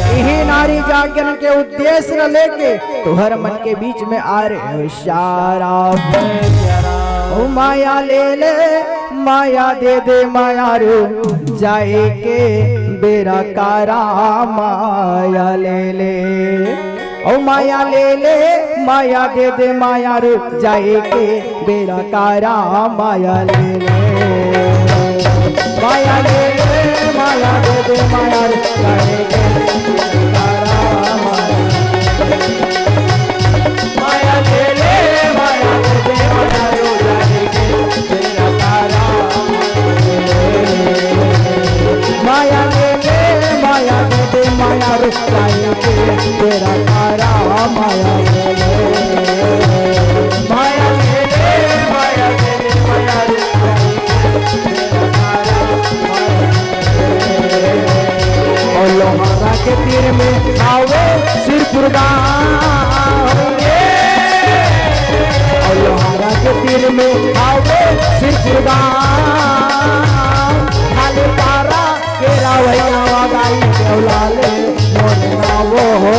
यही नारी जागरण के उद्देश्य लेके तुहर मन के बीच में आ रहे सारा ओ माया ले ले माया दे दे माया रो जाए के बेरा कारा माया ले ले ओ माया ले ले माया दे दे माया रुक जाए के बेरा कारा माया ले ले माया ले ले माया दे दे माया रुक जाए के माया ले ले माया दे दे माया रुक जाए के बेरा कारा माया ले ले माया दे दे माया रुक जाए के तेरा तारा माया ले ले माया ले ले माया दे दे माया रुक जाए तेरा तारा और लोहारा के तीर में आओ सिर कुर्बान और लोहारा के तीर में आओ सिर कुर्बान खाली तारा केरा वैया गाई देवलाले मोरना वो हो